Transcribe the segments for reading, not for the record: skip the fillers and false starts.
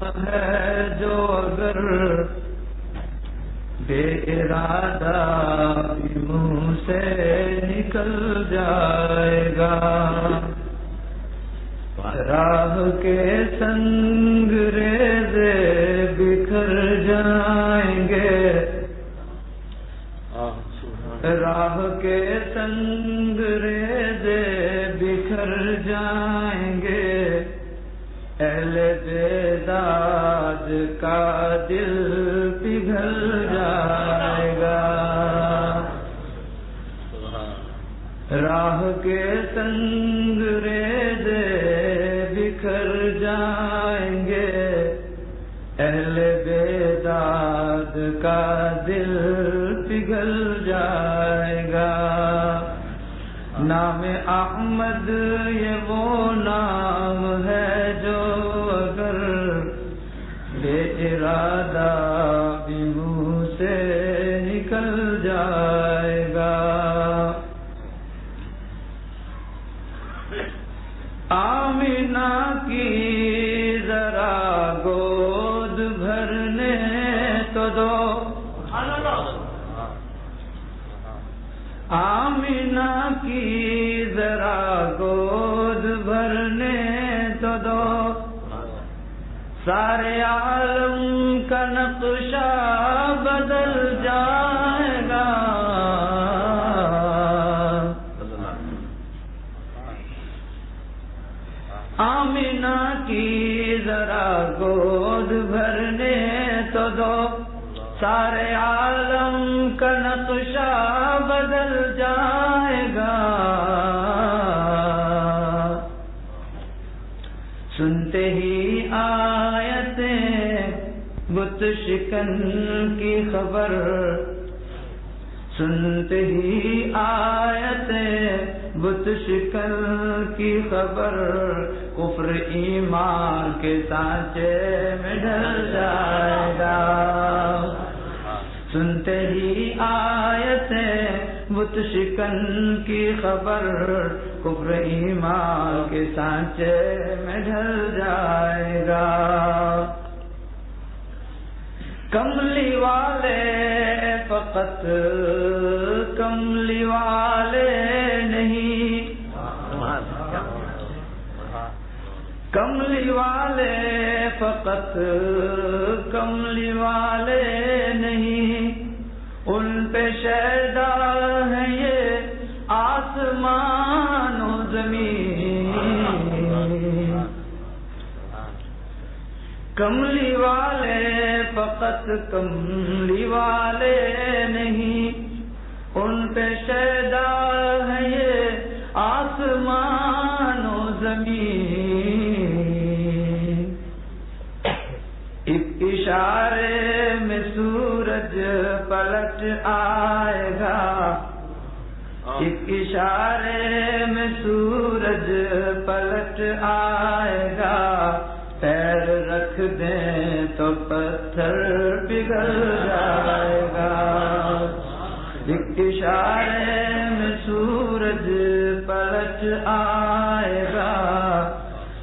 ہے جو اگر بے ارادہ بھی منہ سے نکل جائے گا، راہ کے سنگ ریزے بکھر جائیں گے، راہ کے سنگ ریزے بکھر جائیں گے، اہل بیداد کا دل پگھل جائے گا، راہ کے سنگ ریزے بکھر جائیں گے، اہل بیداد کا دل پگھل جائے گا۔ نام احمد یہ وہ نام ہے جو اگر بے ارادہ بھی منہ سے نکل جائے گا۔ آمینہ کی ذرا گود بھرنے تو دو، آمینہ کی ذرا گود بھرنے تو دو، سارے عالم کا نقشہ بدل جائے گا، آمینہ کی ذرا گود بھرنے تو دو، سارے عالم کا نقشہ بدل جائے گا، سنتے ہی آیتیں بت شکن کی خبر، سنتے ہی آیتیں بت شکن کی خبر، کفر ایمان کے سانچے میں ڈھل جائے گا، سنتے ہی آیتیں بت شکن کی خبر، کفر ایمان کے سانچے میں ڈھل جائے گا، کملی والے فقط کملی والے نہیں، کملی والے فقط کملی والے نہیں، ان پہ شیدا ہے یہ آسمان و زمین، کملی والے فقط کملی والے نہیں، ان پہ شیدا ہے یہ آسمان و زمین، ایک اشارے میں سورج پلٹ آئے گا، ایک اشارے میں سورج پلٹ آئے گا، پیر رکھ دیں تو پتھر پگھل جائے گا، ایک اشارے میں سورج پلٹ آئے گا،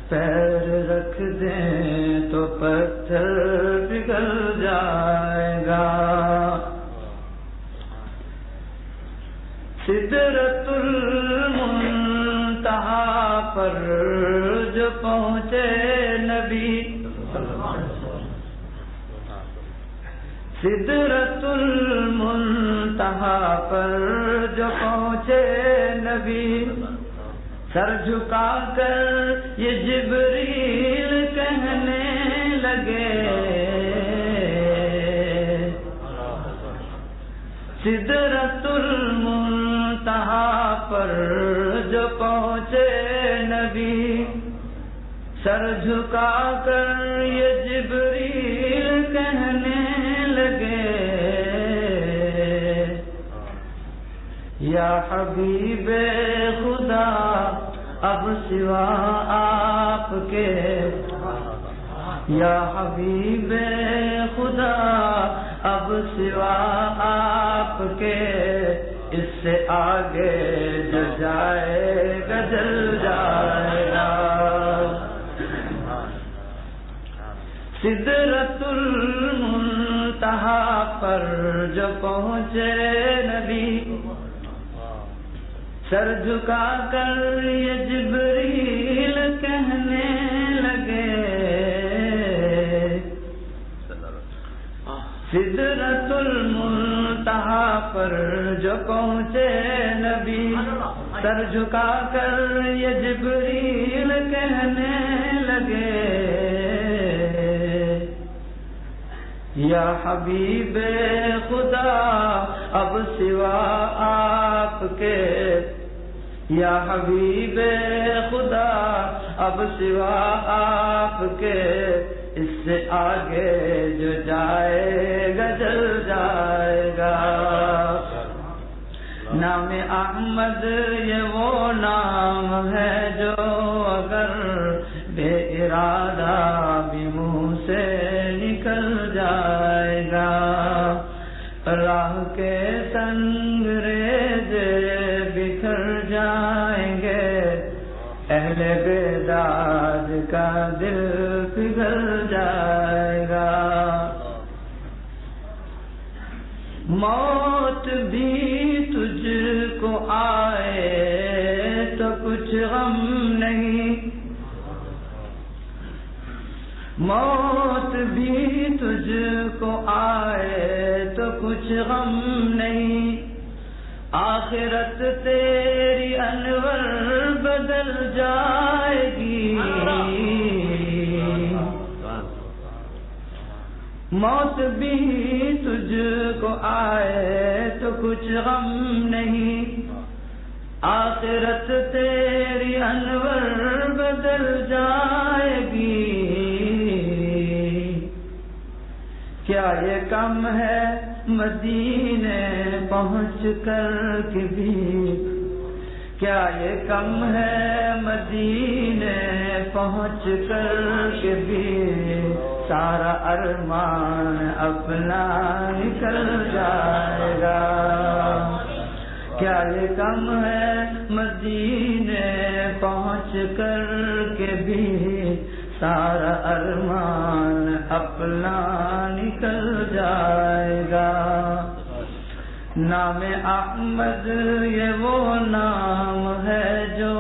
پیر رکھ دیں تو پتھر پگھل جائے گا، سدرۃ المنتہا پر جو پہنچے نبی، سدرۃ المنتہا پر جو پہنچے نبی، سر جھکا کر یہ جبریل کہنے لگے، سدرۃ المنتہا پر جو پہنچے نبی، سر جھکا کر یہ جبریل کہنے لگے، یا حبیب خدا اب سوا آپ کے، یا حبیب خدا اب سوا آپ کے، اس سے آگے جو جائے گا جل جائے گا، سدرۃ المنتہا پر جو پہنچے نبی، سر جھکا کر یہ جبریل کہنے لگے، سدرۃ المنتہا پر جو پہنچے نبی، سر جھکا کر یہ جبریل کہنے لگے، یا حبیب خدا اب سوا آپ کے، یا حبیب خدا اب سوا آپ کے، اس سے آگے جو جائے گا جل جائے گا۔ نام احمد یہ وہ نام ہے جو اگر بے ارادہ بھی منہ سے نکل جائے گا، راہ کے سنگ ریزے بکھر جائیں گے، اہل بیداد کا دل پگھل جائے گا۔ موت بھی تجھ کو آئے تو کچھ غم نہیں، موت بھی تجھ کو آئے تو کچھ غم نہیں، آخرت تیری انور بدل جائے گی، موت بھی تجھ کو آئے تو کچھ غم نہیں، آخرت تیری انور بدل جائے گی۔ کیا یہ کم ہے مدینے پہنچ کر کے بھی، کیا یہ کم ہے مدینے پہنچ کر کے بھی، سارا ارمان اپنا نکل جائے گا۔ کیا یہ کم ہے مدینے پہنچ کر کے بھی، سارا ارمان اپنا نکل جائے گا۔ نام احمد یہ وہ نام ہے جو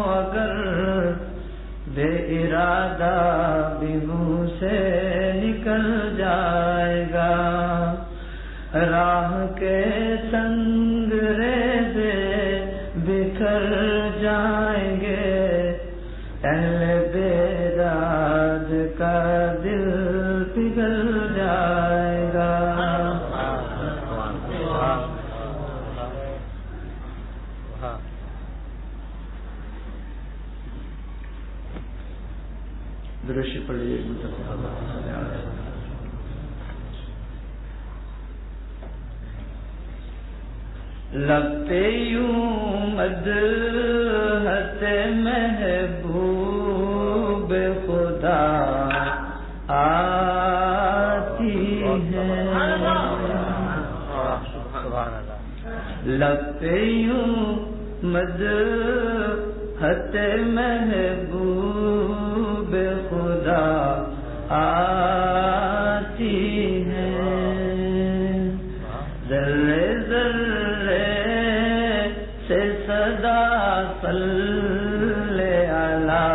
اگر بے ارادہ بھی منہ سے نکل جائے گا، راہ کے سنگ ریزے بکھر جائیں گے، اہل بیداد کا دل پگھل جائے گا۔ درود پڑھیے۔ لب پہ یوں مدحت محبوب خدا آتی ہے، لب پہ یوں مدحت محبوب خدا آتی ہے، ذرے ذرے سے صدا صلی علی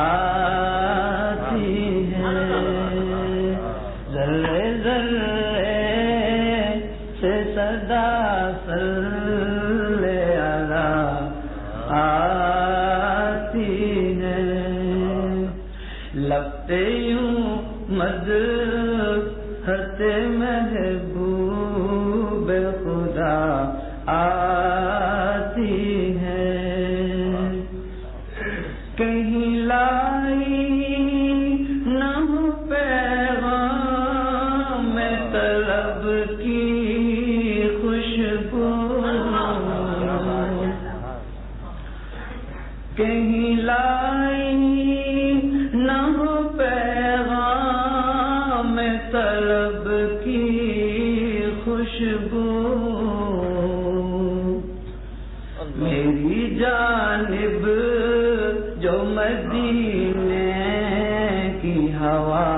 آتی ہے، ذرے ذرے سے صدا صلی علی آتی ہے، لب پہ یوں مدحت محبوب خدا آتی ہے، کہیں لائی نہ ہو پیغام طلب کی خوشبو، کہیں لائی نہ ہو پیغام طلب کی خوشبو، میری جانب جو مدینے کی ہوا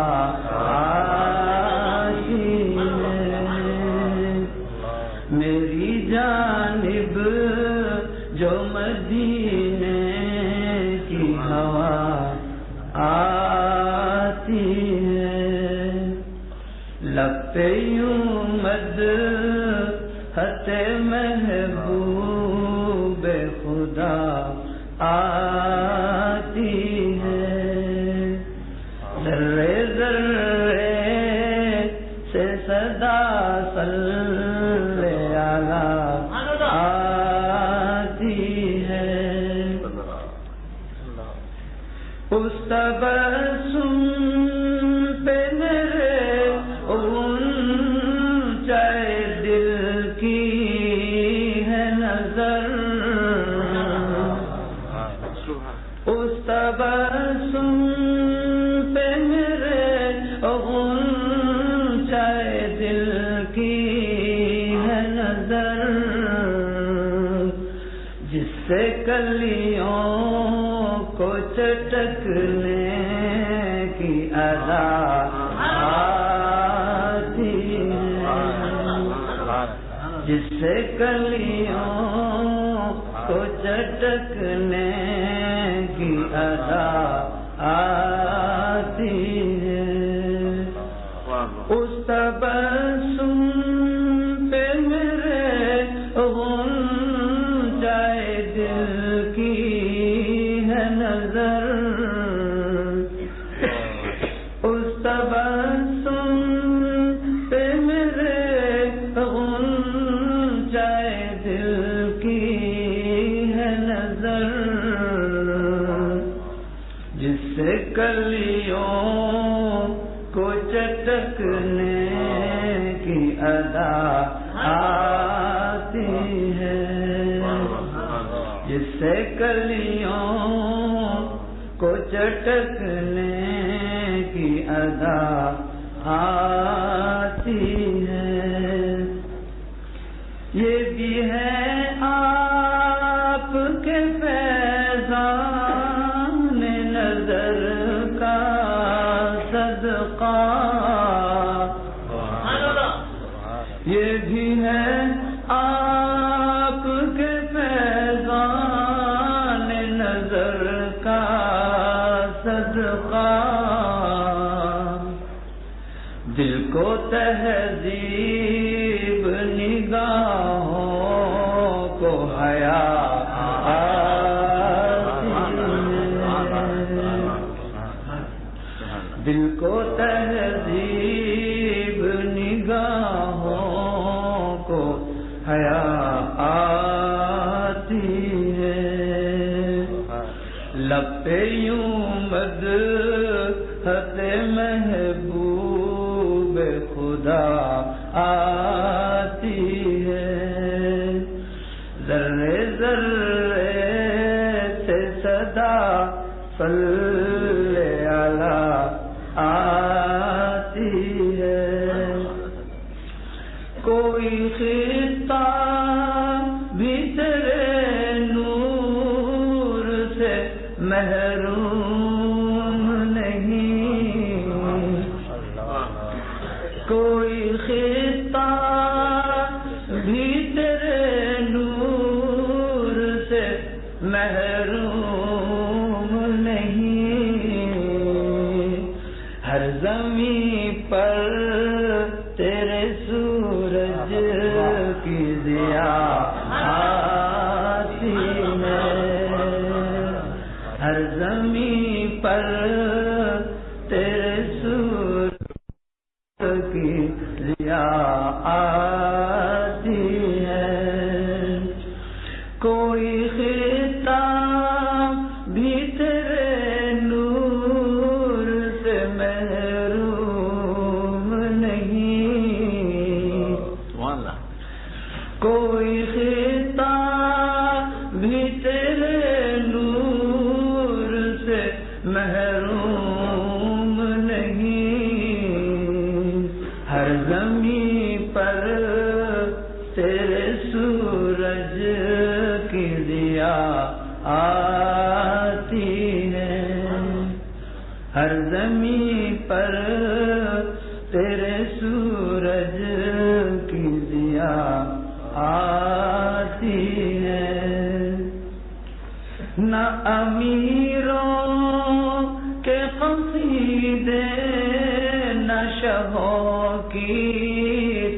آتی ہے لب پہ یوں مدحت محبوب خدا آتی ہے ذرے ذرے سے صدا صلی علی آتی ہے اس تبسم پہ میرے اونچے دل کی ہے نظر اس تبسم پہ میرے اونچے دل کی ہے نظر جس سے کلیوں کو چٹکنے کی ادا آتی ہے جس سے کلیوں کو چٹکنے کی ادا آتی ہے اس تبسم پہ میرے غنچۂ دل کی ہے نظر اس تبسم پہ میرے غنچۂ دل کی ہے نظر جس سے کلیوں کو چٹکنے کی ادا آتی ہے جس سے کلیوں کو چٹکنے کی ادا آتی ہے یہ بھی ہے آپ کے فیضان نظر کا صدقہ یہ بھی ہے آپ کے فیضان نظر کا صدقہ دل کو تہذیب نگاہوں کو حیا دل کو تہذیب نگاہوں کو حیا آتی ہے لب پہ یوں مدحت محبوب خدا آتی ہے ذرے ذرے سے صدا صلی علی آتی ہے کوئی خطہ بھی تیرے نور سے محروم نہیں کوئی خطہ بھی تیرے نور سے محروم نہیں ہر زمین پر تیرے سورج کی ضیا آتی ہے ہر زمین پر تیرے سورج کی ضیا آتی ہے کوئی خطہ بھی تیرے نور سے محروم نہیں کوئی خطہ بھی تیرے نور سے محروم نہیں ہر زمین پر تیرے سورج کی ضیا آتی ہے ہر زمین پر تیرے سورج کی ضیا آتی ہے نہ امیروں کے قصیدے شہوں کی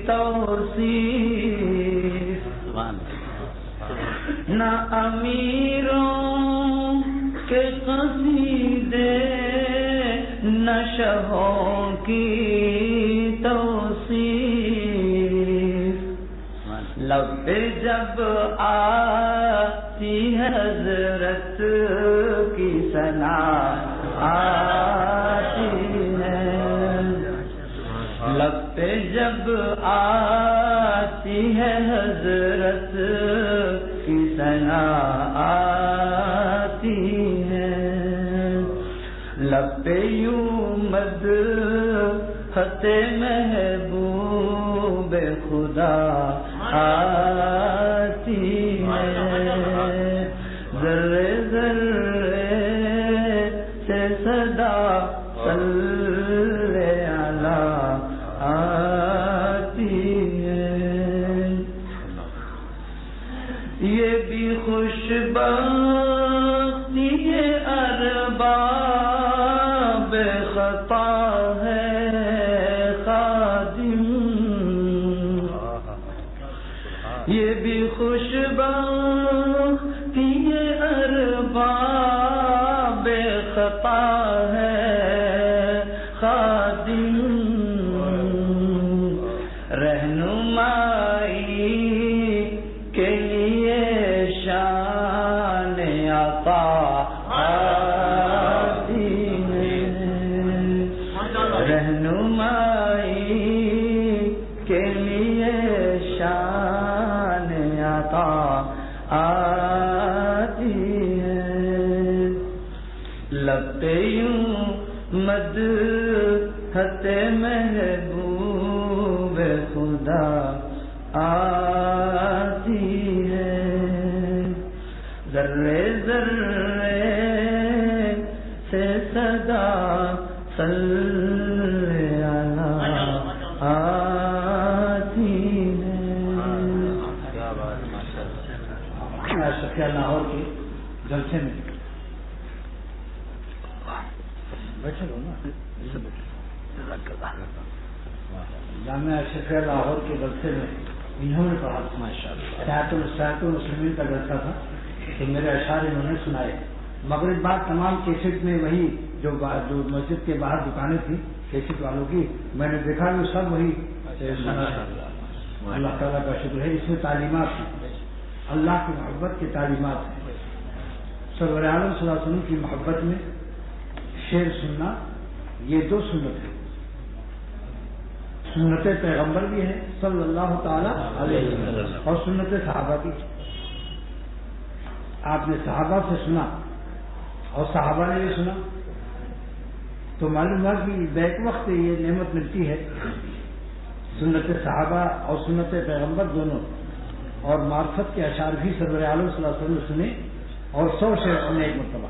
توصیف، نہ امیروں کے قصیدے نہ شہوں کی توصیف، لب پہ جب آتی ہے حضرت کی ثنا آتی ہے، لب پہ جب آتی ہے حضرت کی ثنا آتی ہے، لب پہ یوں مدحت محبوب خدا آتی ہے، ذرے ذرے سے صدا صلی علی آتی ہے، یہ بھی خوش بختی ہے ارباب خطا ہے خادم، یہ بھی خوش بختی ہے ارباب خطا ہے خادم، رہنمائی کے لیے شان عطا آتی ہے، رہنمائی کے لیے شان عطا آتی ہے، لب پہ یوں مدحت محبوب خدا آتی ہے، ذرے ذرے سے صدا صلی علی آتی ہے۔ شفیع لاہور کے جلسے میں بیٹھے ہو نا، جامعہ شفیع لاہور کے جلسے میں انہوں نے پڑھا صحت المسلمین کا جلسہ تھا، تو میرے اشعار انہوں نے سنائے، مغرب بعد تمام کیسٹ میں وہی جو مسجد کے باہر دکانیں تھیں کیسٹ والوں کی، میں نے دیکھا وہ سب وہی اللہ تعالیٰ کا شکر ہے، اس میں تعلیمات ہیں، اللہ کی محبت کی تعلیمات ہیں، سرور عالم صلی اللہ علیہ وسلم کی محبت میں شعر سننا، یہ دو سنت ہے، سنت پیغمبر بھی ہے صلی اللہ تعالیٰ علیہ وسلم اور سنت صحابہ بھی۔ آپ نے صحابہ سے سنا اور صحابہ نے بھی سنا، تو معلوم ہوا کہ بیک وقت یہ نعمت ملتی ہے، سنت صحابہ اور سنت پیغمبر دونوں، اور معرفت کے اشعار بھی سرور عالم صلی اللہ علیہ وسلم سنے، اور 100 شعر سنے ایک مرتبہ۔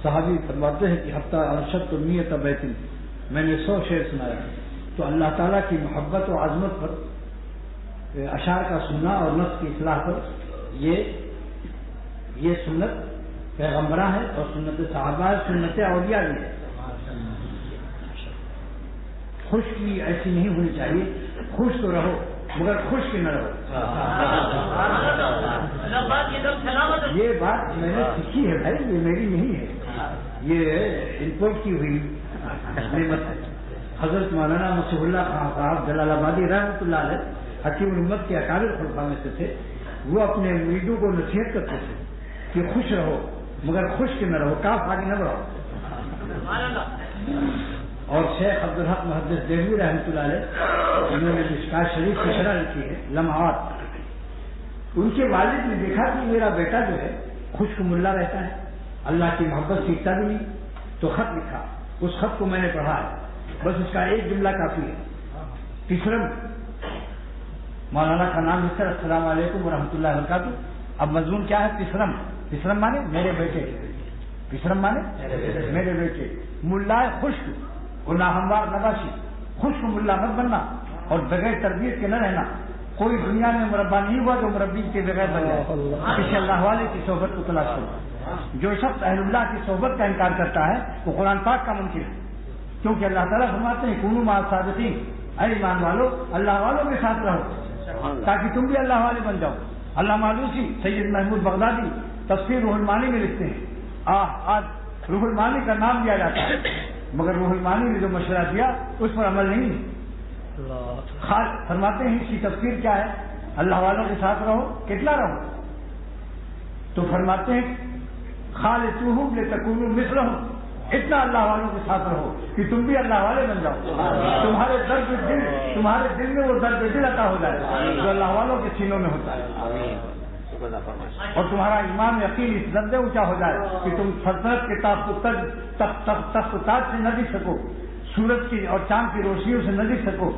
صحابی فرماتے ہیں کہ ہفتہ ارشد تو نیت بیت، میں نے 100 شعر سنایا، تو اللہ تعالیٰ کی محبت و عظمت پر اشعار کا سننا اور نفس کی اصلاح پر یہ سنت پیغمبراں ہے اور سنت صحابہ ہے، سنت اولیاء بھی ہے۔ خشکی ایسی نہیں ہونی چاہیے، خوش تو رہو مگر خشک نہ رہو۔ یہ بات میں نے سیکھی ہے بھائی، یہ میری نہیں ہے، یہ امپورٹ کی ہوئی نعمت ہے۔ حضرت مولانا مسیح اللہ خان صاحب جلال آبادی رحمۃ اللہ علیہ حکیم الامت کے اکابر خلفاء میں سے تھے، وہ اپنے مریدوں کو نصیحت کرتے تھے کہ خوش رہو مگر خشک نہ رہو، کاف آگے نہ بڑھاؤ۔ اور شیخ عبدالحق محدث دہلوی رحمۃ اللہ علیہ، انہوں نے مشکات شریف کی شرح لکھی ہے لمحات، ان کے والد نے دیکھا کہ میرا بیٹا جو ہے خشک ملا رہتا ہے، اللہ کی محبت سیکھتا بھی نہیں، تو خط لکھا، اس خط کو میں نے پڑھا ہے، بس اس کا ایک جملہ کافی ہے، تیسرم مولانا کا نام لکھ کر السلام علیکم ورحمۃ اللہ وبرکاتہ۔ اب مضمون کیا ہے؟ تیسرم، تیسرم مانے میرے بیٹے، تیسرم مانے میرے بیٹے، ملا خشک اور ناہموار نباشی، خشک ملا مت بننا اور بغیر تربیت کے نہ رہنا۔ کوئی دنیا میں مربع نہیں ہوا جو مربی کے بغیر بن جائے، کسی اللہ والے کی صحبت کو تلاش کرو۔ جو شخص اہل اللہ کی صحبت کا انکار کرتا ہے وہ قرآن پاک کا منکر ہے، کیونکہ اللہ تعالیٰ فرماتے ہیں کونوا مع الصادقین، اے ایمان والو اللہ والوں کے ساتھ رہو تاکہ تم بھی اللہ والے بن جاؤ۔ علامہ آلوسی سید محمود بغدادی تفسیر روح المعانی میں لکھتے ہیں، آج روح المعانی کا نام لیا جاتا ہے مگر روح المعانی نے جو مشورہ دیا اس پر عمل نہیں ہے۔ فرماتے ہیں اس کی تفسیر کیا ہے؟ اللہ والوں کے ساتھ رہو، کتنا رہو؟ تو فرماتے ہیں خالصوہم لتکونوا مثلہم، اتنا اللہ والوں کے ساتھ رہو کہ تم بھی اللہ والے بن جاؤ، تمہارے دل میں وہ درد دل عطا ہو جائے جو اللہ والوں کے سینوں میں ہوتا ہے، اور تمہارا ایمان یقین اس درجے اونچا ہو جائے کہ تم سلطنت کے تخت و تاج سے نہ دکھ سکو، سورج کی اور چاند کی روشنیوں سے نہ دکھ سکو،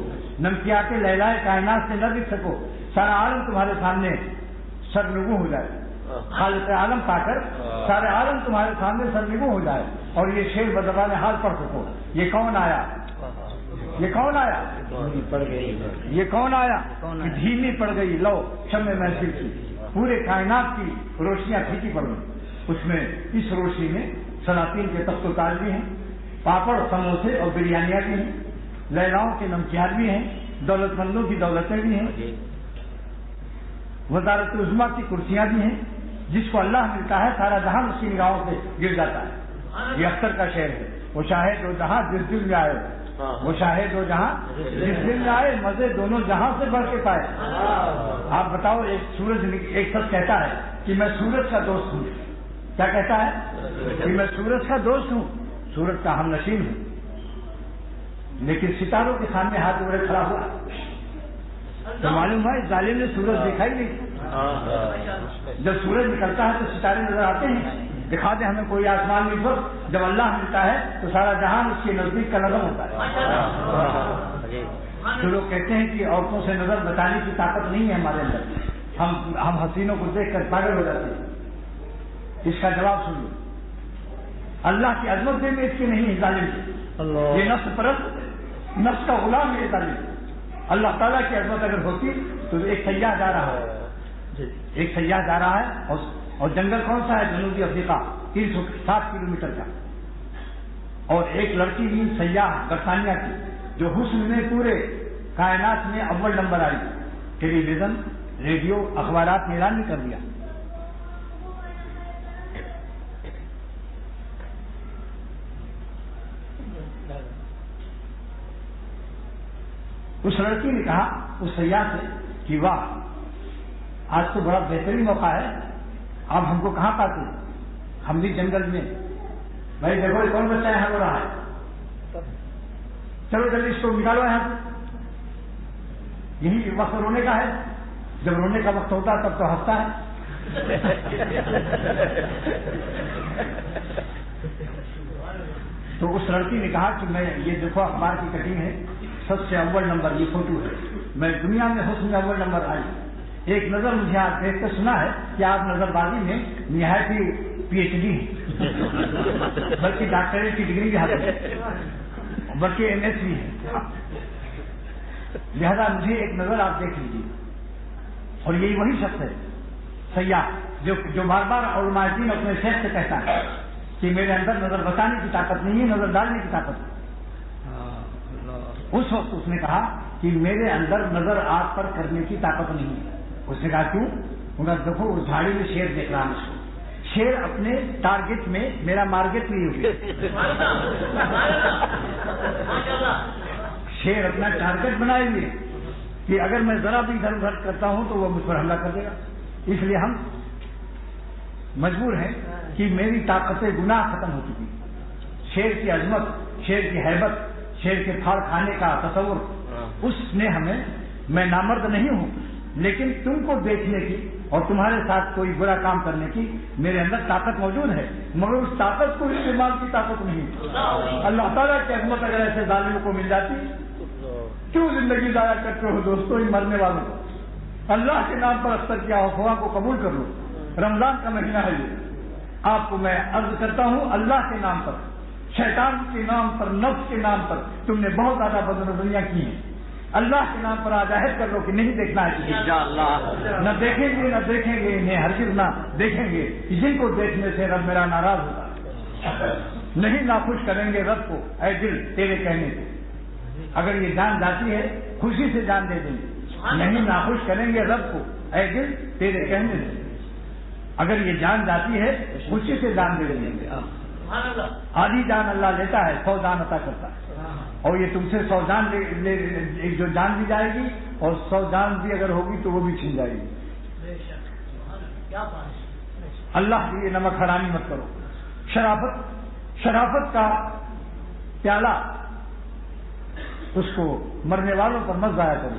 نمکیات لیلائے کائنات سے نہ دکھ سکو، سارا عالم تمہارے سامنے سرنگوں ہو جائے، خالق عالم پا کر سارے عالم تمہارے سامنے سرنگوں ہو جائے، اور یہ شعر بزبان حال پڑھ سکو، یہ کون آیا؟ یہ کون آیا؟ یہ کون آیا کہ دھیمی پڑ گئی لو شمع محفل کی، پورے کائنات کی روشنیاں پھیکی پڑ گئی، اس میں اس روشنی میں سلاطین کے تخت و تاج بھی ہیں، پاپڑ سموسے اور بریانیاں بھی ہیں، لیلاؤں کے نمکیات بھی ہیں، دولت مندوں کی دولتیں بھی ہیں، وزارت عظمیٰ کی کرسیاں بھی ہیں، جس کو اللہ ملتا ہے سارا جہاں اس کی نگاہوں سے گر جاتا ہے۔ یہ اختر کا شعر ہے، وہ شاہد دو جہاں جس دل میں آئے، وہ شاہد دو جہاں جس دل میں آئے، مزے دونوں جہاں سے بڑھ کے پائے۔ آپ بتاؤ، ایک شخص کہتا ہے کہ میں سورج کا دوست ہوں، کیا کہتا ہے؟ کہ میں سورج کا دوست ہوں، سورج کا ہم نشین ہوں، لیکن ستاروں کے سامنے ہاتھ جوڑے کھڑا ہوا تو معلوم ہے اس ظالم نے سورج دیکھا ہی نہیں۔ جب سورج نکلتا ہے تو ستارے نظر آتے ہیں، دکھا دیں ہمیں کوئی آسمان میں وقت، جب اللہ ملتا ہے تو سارا جہان اس کے نزدیک کا نظر ہوتا ہے۔ جو لوگ کہتے ہیں کہ عورتوں سے نظر بچانے کی طاقت نہیں ہے ہمارے اندر، ہم حسینوں کو دیکھ کر پاگل ہو جاتے ہیں، اس کا جواب سن لو، اللہ کی عظمت میں اس کی نہیں ہے ظالم، یہ نفس پرست، نفس کا غلام ہے ظالم۔ اللہ تعالیٰ کی عظمت اگر ہوتی تو ایک سیاح جا رہا ہے، ایک سیاح جا رہا ہے، اور جنگل کون سا ہے؟ جنوبی افریقہ، 360 کلومیٹر کا، اور ایک لڑکی بھی سیاح برطانیہ کی جو حسن میں پورے کائنات میں اول نمبر آئی، ٹیلی ویژن ریڈیو اخبارات نے اعلان کر دیا۔ اس لڑکی نے کہا اس سیاح سے کہ واہ، آج تو بڑا بہترین موقع ہے، آپ ہم کو کہاں پاتے ہیں؟ ہم بھی جنگل میں، بھائی دیکھو کون بچہ یہاں رو رہا ہے، چلو جلدی اس کو نکالو یہاں سے۔ یہی وقت رونے کا ہے، جب رونے کا وقت ہوتا ہے تب تو ہنستا ہے۔ تو اس لڑکی نے کہا کہ میں یہ دیکھو اخبار کی کٹنگ ہے، سب سے اول نمبر یہ فوٹو ہے، میں دنیا میں حسن میں اول نمبر آئی، ایک نظر مجھے آپ دیکھ کر سنا ہے کہ آپ نظر بازی میں نہایت ہی PhD ہے، بلکہ ڈاکٹریٹ کی ڈگری بھی حاصل ہے، بلکہ MS بھی ہے، لہذا مجھے ایک نظر آپ دیکھ لیجیے۔ اور یہی وہی شخص ہے سیاح جو بار بار علماء دین اپنے شیخ سے کہتا ہے کہ میرے اندر نظر بچانے کی طاقت نہیں ہے، نظر ڈالنے کی طاقت ہے۔ اس وقت اس نے کہا کہ میرے اندر نظر آپ پر کرنے کی طاقت نہیں ہے۔ اس نے کہا کیوں؟ انہوں نے دیکھو اس جھاڑی میں شیر دیکھ رہا ہوں، شیر اپنے ٹارگٹ میں میرا مارکیٹ نہیں ہوگی، شیر اپنا ٹارگٹ بنائے ہوئے کہ اگر میں ذرا بھی ادھر ادھر کرتا ہوں تو وہ مجھ پر حملہ کر دے گا، اس لیے ہم مجبور ہیں کہ میری طاقت گناہ ختم ہو چکی، شیر کی عظمت، شیر کی ہیبت، شیر کے پھاڑ کھانے کا تصور، اس نے ہمیں، میں نامرد نہیں ہوں لیکن تم کو دیکھنے کی اور تمہارے ساتھ کوئی برا کام کرنے کی میرے اندر طاقت موجود ہے، مگر اس طاقت کو استعمال کی طاقت نہیں۔ اللہ تعالیٰ کی عظمت اگر ایسے ظالموں کو مل جاتی، کیوں زندگی ضائع کرتے ہو دوستوں ان مرنے والوں کو؟ اللہ کے نام پر اختر کیا افواہ کو قبول کر لو، رمضان کا مہینہ ہے یہ، آپ کو میں عرض کرتا ہوں اللہ کے نام پر، شیطان کے نام پر، نفس کے نام پر تم نے بہت زیادہ بدنظریاں کی ہیں، اللہ کے نام پر آج عہد کر لو کہ نہیں دیکھنا ہے انشاءاللہ، نہ دیکھیں گے نہ دیکھیں گے، انہیں ہرگز نہ دیکھیں گے، جن کو دیکھنے سے رب میرا ناراض ہوتا ہے۔ نہیں ناخوش کریں گے رب کو اے دل تیرے کہنے سے. اگر یہ جان جاتی ہے خوشی سے جان دے دیں گے. نہیں ناخوش کریں گے رب کو اے دل تیرے کہنے سے. اگر یہ جان جاتی ہے خوشی سے جان دے دیں گے. آدھی جان اللہ لیتا ہے 100 جان عطا کرتا ہے. اور یہ تم سے 100 جان جو جان دی جائے گی اور 100 جان بھی اگر ہوگی تو وہ بھی چھین جائے گی. اللہ کی یہ نمک حرامی مت کرو. شرافت کا پیالہ اس کو مرنے والوں پر مت ضائع کرو.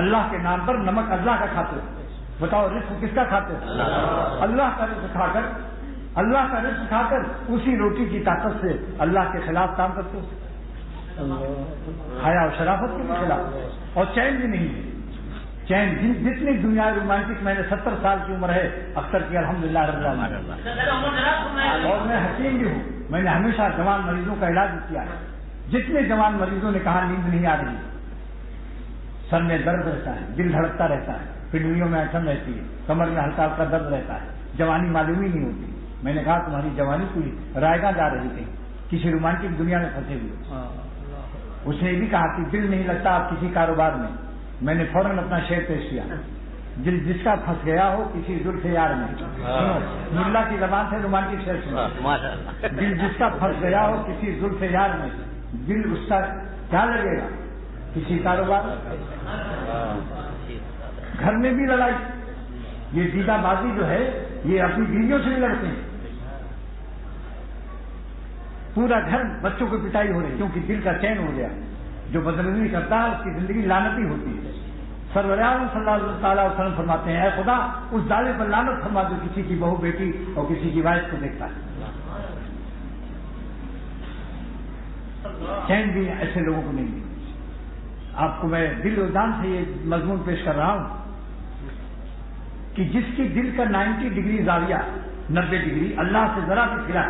اللہ کے نام پر نمک اللہ کا کھاتے ہو. بتاؤ رزق کس کا کھاتے ہو؟ اللہ کا رزق کھا کر اسی روٹی کی طاقت سے اللہ کے خلاف کام کرتے ہو. حیا اور شرافت کے خلاف. اور چین بھی نہیں ہے. چین جتنی دنیا رومانٹک میں نے 70 سال کی عمر ہے اختر کی الحمدللہ رب العالمین. اور میں حکیم بھی ہوں. میں نے ہمیشہ جوان مریضوں کا علاج کیا ہے. جتنے جوان مریضوں نے کہا نیند نہیں آ رہی, سر میں درد رہتا ہے, دل دھڑکتا رہتا ہے, پنڈلیوں میں اٹھن رہتی ہے, کمر میں ہلکا ہلکا درد رہتا ہے, جوانی معلوم ہی نہیں ہوتی. میں نے کہا تمہاری جوانی کوئی رائے گاہ جا رہی تھی, کسی رومانٹک دنیا میں پھنسے ہوئے. اس نے یہ بھی کہا کہ دل نہیں لگتا آپ کسی کاروبار میں. میں نے فوراً اپنا شعر پیش کیا, دل جس کا پھنس گیا ہو کسی زلف یار میں. ملا کی زبان سے رومانٹک شعر سنا. دل جس کا پھنس گیا ہو کسی زلف یار میں, دل اس کا کیا لگے گا کسی کاروبار میں. گھر میں بھی لڑائی. یہ دیدہ بازی جو ہے یہ اپنی بیویوں سے بھی لڑتے ہیں. پورا گھر بچوں کو پٹائی ہو رہی کیونکہ دل کا چین ہو گیا. جو بدنظمی کرتا ہے اس کی زندگی لعنتی ہوتی ہے. سرور عالم صلی اللہ تعالیٰ وسلم فرماتے ہیں اے خدا اس ظالم پر لعنت فرما جو کسی کی بہو بیٹی اور کسی کی وائف کو دیکھتا ہے. چین بھی ایسے لوگوں کو نہیں ملتی. آپ کو میں دل و جان سے یہ مضمون پیش کر رہا ہوں کہ جس کی دل کا 90 ڈگری زاویہ 90 ڈگری اللہ سے ذرا بھی پھرا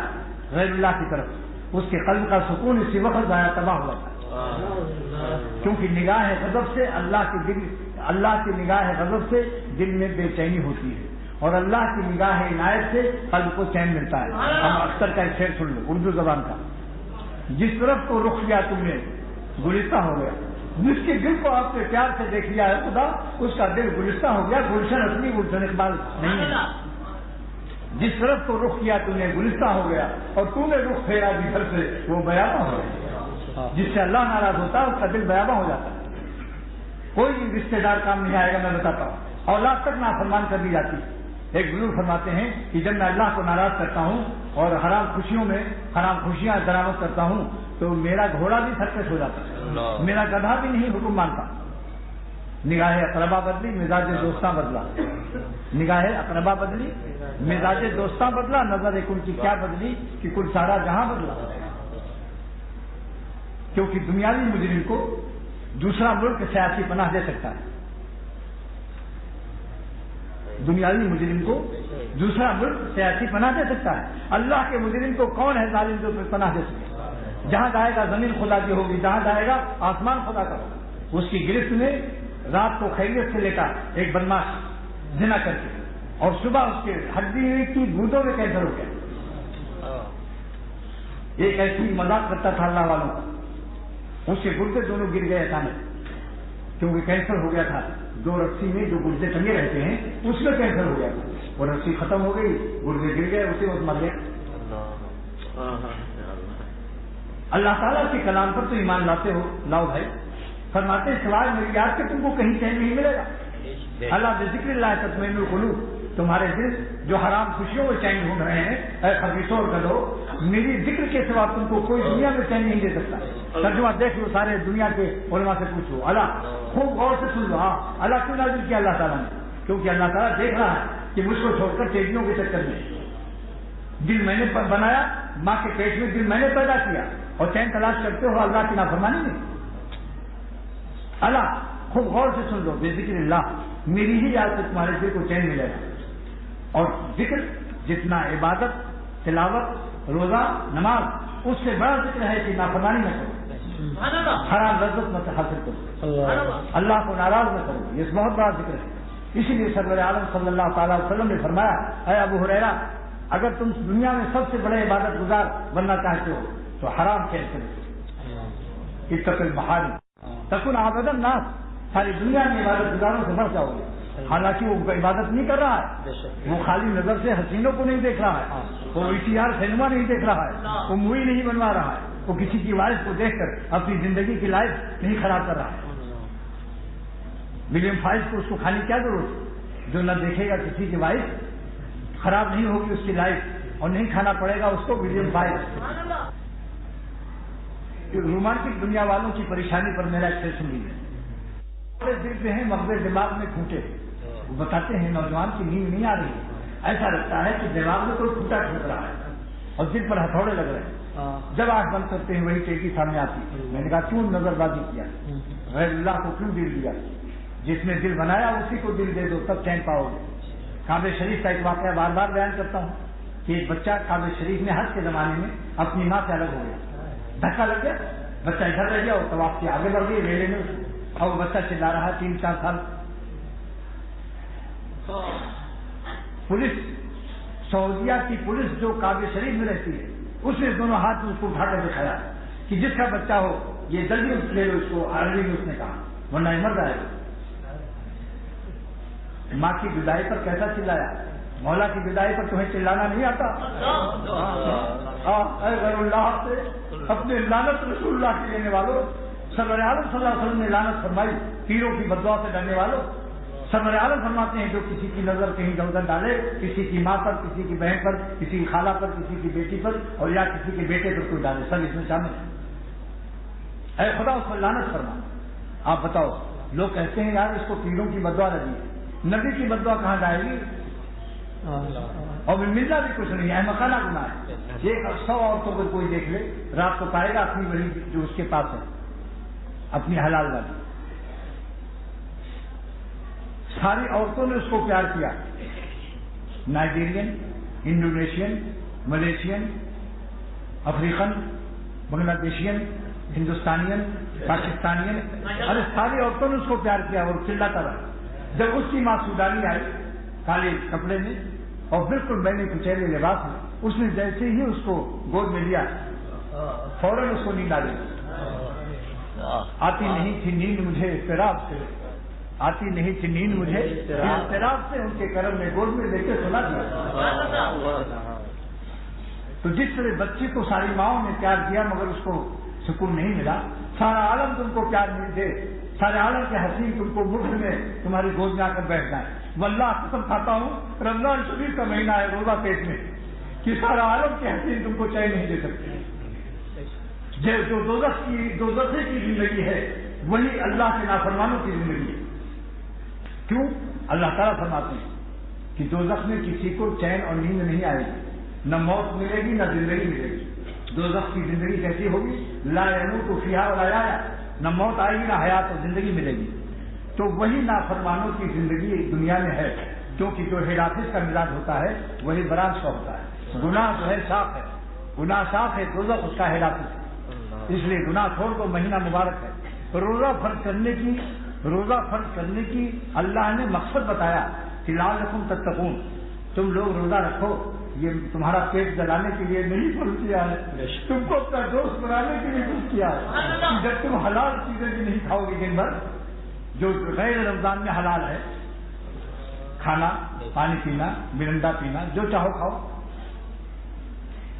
غیر اللہ کی طرف, اس کے قلب کا سکون اسی وقت ضائع تباہ ہوا تھا. کیونکہ نگاہ غضب سے اللہ کی نگاہ غضب سے دل میں بے چینی ہوتی ہے اور اللہ کی نگاہ عنایت سے قلب کو چین ملتا ہے. ہم اکثر کا ایک شعر سن لو اردو زبان کا. جس طرف کو رخ کیا تم نے گلستہ ہو گیا. جس کے دل کو آپ نے پیار سے دیکھ لیا ہے خدا اس کا دل گلستہ ہو گیا. گلشن اصلی گلشن اقبال نہیں ہے. جس طرف کو رخ کیا تم نے گلستہ ہو گیا اور تم نے رخ پھیرا جدھر سے وہ بیاباں ہو گیا. جس سے اللہ ناراض ہوتا ہے اس کا دل بیاباں ہو جاتا ہے. کوئی رشتے دار کام نہیں آئے گا. میں بتاتا ہوں اولاد تک نافرمان کر دی جاتی. ایک بزرگ فرماتے ہیں کہ جب میں اللہ کو ناراض کرتا ہوں اور حرام خوشیاں درآمد کرتا ہوں تو میرا گھوڑا بھی سرکش ہو جاتا ہے, میرا گدھا بھی نہیں حکم مانتا. نگاہ اقربا بدلی مزاج دوستاں بدلا. نگاہ اقربا بدلی مزاج دوستاں بدلا. نظر ایک ان کی کیا بدلی کہ کل سارا جہاں بدلا. کیونکہ دنیاوی مجرم کو دوسرا ملک سیاسی پناہ دے سکتا ہے. دنیاوی مجرم کو دوسرا ملک سیاسی پناہ دے سکتا ہے. اللہ کے مجرم کو کون ہے ظالم جو پناہ دے سکتا ہے؟ جہاں جائے گا زمین خدا کی ہوگی, جہاں جائے گا آسمان خدا کا ہوگا. اس کی گرفت میں رات کو خیریت سے لیٹا ایک بدماش زنا کر کے اور صبح اس کے ہڈی کی گردوں میں کینسر ہو گیا. ایک ایسی مذاق کرتا تھا اللہ والوں کا, اس کے گردے دونوں گر گئے اچانک کیونکہ کینسر ہو گیا تھا. 2 رسی میں جو گردے ٹنگے رہتے ہیں اس میں کینسر ہو گیا تھا. وہ رسی ختم ہو گئی, گردے گر گئے, اسی وقت مر گیا. اللہ تعالیٰ کے کلام پر تو ایمان لاتے ہو, لاؤ بھائی. فرماتے سوائے میری یاد کے تم کو کہیں چین نہیں ملے گا. اللہ بذکر اللہ تطمئن القلوب. تمہارے دل جو حرام خوشیوں میں چین ڈھونڈ رہے ہیں اے خبیثوں اور گدھو, میری ذکر کے سوا تم کو کوئی دنیا میں چین نہیں دے سکتا. ترجمہ دیکھ لو, سارے دنیا کے علماء سے پوچھو. اللہ خوب غور سے سن لو. ہاں اللہ کیوں نازل کیا اللہ تعالیٰ نے؟ کیونکہ اللہ تعالیٰ دیکھ رہا ہے کہ مجھ کو چھوڑ کر چیزوں کے چکر میں دل میں نے بنایا, ماں کے پیٹ میں دل میں نے پیدا کیا اور چین تلاش کرتے ہو اللہ کی نافرمانی میں. اللہ خوب غور سے سن لو, بے ذکر اللہ میری ہی یاد سے تمہارے دل کو چین ملے گا. اور ذکر جتنا عبادت تلاوت روزہ نماز اس سے بڑا ذکر ہے کہ نافرمانی نہ کرو, حرام لذت نہ حاصل کرو, اللہ کو ناراض نہ کرو. یہ بہت بڑا ذکر ہے. اسی لیے سرور عالم صلی اللہ تعالیٰ علیہ وسلم نے فرمایا اے ابو ہریرہ اگر تم دنیا میں سب سے بڑے عبادت گزار بننا چاہتے ہو تو حرام کھیل کرو، اتق المحارم تکن عابد الناس، ساری دنیا میں عبادت گزاروں سے بڑھ جاؤ گے، حالانکہ وہ عبادت نہیں کر رہا ہے، وہ خالی نظر سے حسینوں کو نہیں دیکھ رہا ہے، وہ اشتہار سینما نہیں دیکھ رہا ہے، وہ مووی نہیں بنوا رہا ہے، وہ کسی کی وائف کو دیکھ کر اپنی زندگی کی لائف نہیں خراب کر رہا ہے۔ ولیم فائز کو اس کو کھانے کی کیا ضرورت ہے؟ جو نہ دیکھے گا کسی کی وائف خراب نہیں ہوگی اس کی لائف، اور نہیں کھانا پڑے گا اس کو ولیم فائز۔ رومانٹک دنیا والوں کی پریشانی پر میرا ایکسپریشن نہیں ہے، دل ہیں مغز دماغ میں کھوٹے، وہ بتاتے ہیں نوجوان کی نیند نہیں آ رہی ہے، ایسا لگتا ہے کہ دماغ میں کوئی کھوٹا ٹھوک رہا ہے اور دل پر ہتھوڑے لگ رہے ہیں۔ جب آنکھ بند کرتے ہیں وہی ٹیکی سامنے آتی ہے۔ میں نے کہا کیوں نظر بازی کیا، غیر اللہ کو کیوں دل دیا؟ جس نے دل بنایا اسی کو دل دے دو، تب چین پاؤ گے۔ کعبہ شریف کا ایک واقعہ بار بار بیان کرتا ہوں کہ ایک بچہ کعبہ شریف میں حج کے زمانے میں اپنی ماں سے الگ ہو گیا، دھکا لگ گیا، بچہ ادھر رہ گیا اور طواف کے آگے بڑھ گئی ریلے میں، اور وہ بچہ چلا رہا 3-4 سال۔ پولیس، سعودیہ کی پولیس جو کعبہ شریف میں رہتی ہے، اس نے دونوں ہاتھ میں اس کو اٹھا کر دکھایا کہ جس کا بچہ ہو یہ جلدی لے لو اس کو، عربی میں اس نے کہا، ورنہ مر جائے گا۔ ماں کی بدائی پر کیسا چلایا؟ مولا کی بدائی پر تمہیں چلانا نہیں آتا؟ اے غیر اللہ سے اپنے لعنت رسول اللہ کے لینے والوں، سرور عالم صلی اللہ علیہ وسلم نے لعنت فرمائی پیروں کی بددعا سے ڈرنے والوں۔ سرور عالم فرماتے ہیں جو کسی کی نظر کہیں ادھر ڈالے، کسی کی ماں پر، کسی کی بہن پر، کسی کی خالہ پر، کسی کی بیٹی پر، اور یا کسی کے بیٹے پر کوئی ڈالے، سب اس میں شامل ہے۔ اے خدا اس پر لعنت فرما۔ آپ بتاؤ، لوگ کہتے ہیں یار اس کو پیروں کی بددعا لگی ہے، نبی کی بددعا کہاں جائے گی؟ اور ملنا بھی کچھ نہیں ہے، مکانہ گناہ ہے۔ یہ 100 عورتوں کو کوئی دیکھ لے رات کو پائے گا اپنی وہی جو اس کے پاس ہے، اپنی حلال والی۔ ساری عورتوں نے اس کو پیار کیا، نائجیرین، انڈونیشین، ملیشین، افریقن، بنگلہ دیشین، ہندوستانین، پاکستانین، ارے ساری عورتوں نے اس کو پیار کیا اور چلاتا رہا۔ جب اس کی ماں سودانی آئی کالے کپڑے میں اور بالکل میں نے کچیلے لباس میں، اس نے جیسے ہی اس کو گود میں لیا فوراً اس کو نیند آ گئی۔ آتی نہیں تھی نیند مجھے اضطراب سے، آتی نہیں تھی نیند مجھے اضطراب سے، ان کے کرم میں گود میں لے کے سلا دیا۔ تو جس طرح بچی کو ساری ماؤں نے پیار کیا مگر اس کو سکون نہیں ملا، سارا عالم تم کو پیار نہیں دے، سارے عالم کے حسین تم کو مفت میں تمہاری گود میں آ کر بیٹھ جائے۔ واللہ قسم کھاتا ہوں رمضان شریف کا مہینہ ہے روزہ پیٹ میں کہ سارا عالم کے حسین تم کو چین نہیں دے سکتے۔ جو دوزخی کی زندگی ہے وہی اللہ کے نافرمانوں کی زندگی ہے۔ کیوں؟ اللہ تعالیٰ فرماتے ہیں کہ دوزخ میں کسی کو چین اور نیند نہیں آئے گی، نہ موت ملے گی نہ زندگی ملے گی۔ دوزخ کی زندگی کیسی ہوگی؟ لا یموت فیہا ولا یحیا، نہ موت آئے گی نہ حیات اور زندگی ملے گی۔ تو وہی نافرمانوں کی زندگی دنیا میں ہے، کیونکہ جو ہیڈ آفس کا مزاج ہوتا ہے وہی برانچ کا ہوتا ہے۔ گناہ جو ہے شاخ ہے، گناہ شاخ ہے، دوزخ اس کا ہیڈ آفس ہے۔ اس لیے گناہ چھوڑ دو، مہینہ مبارک ہے۔ روزہ فرض کرنے کی اللہ نے مقصد بتایا کہ لعلکم تتقون، تم لوگ روزہ رکھو، یہ تمہارا پیٹ جلانے کے لیے نہیں فرض کیا ہے، تم کو اپنا دوست بنانے کے لیے فرض کیا ہے۔ جب تم حلال چیزیں بھی نہیں کھاؤ گے دن بھر، جو غیر رمضان میں حلال ہے، کھانا، پانی پینا، مرنڈا پینا، جو چاہو کھاؤ،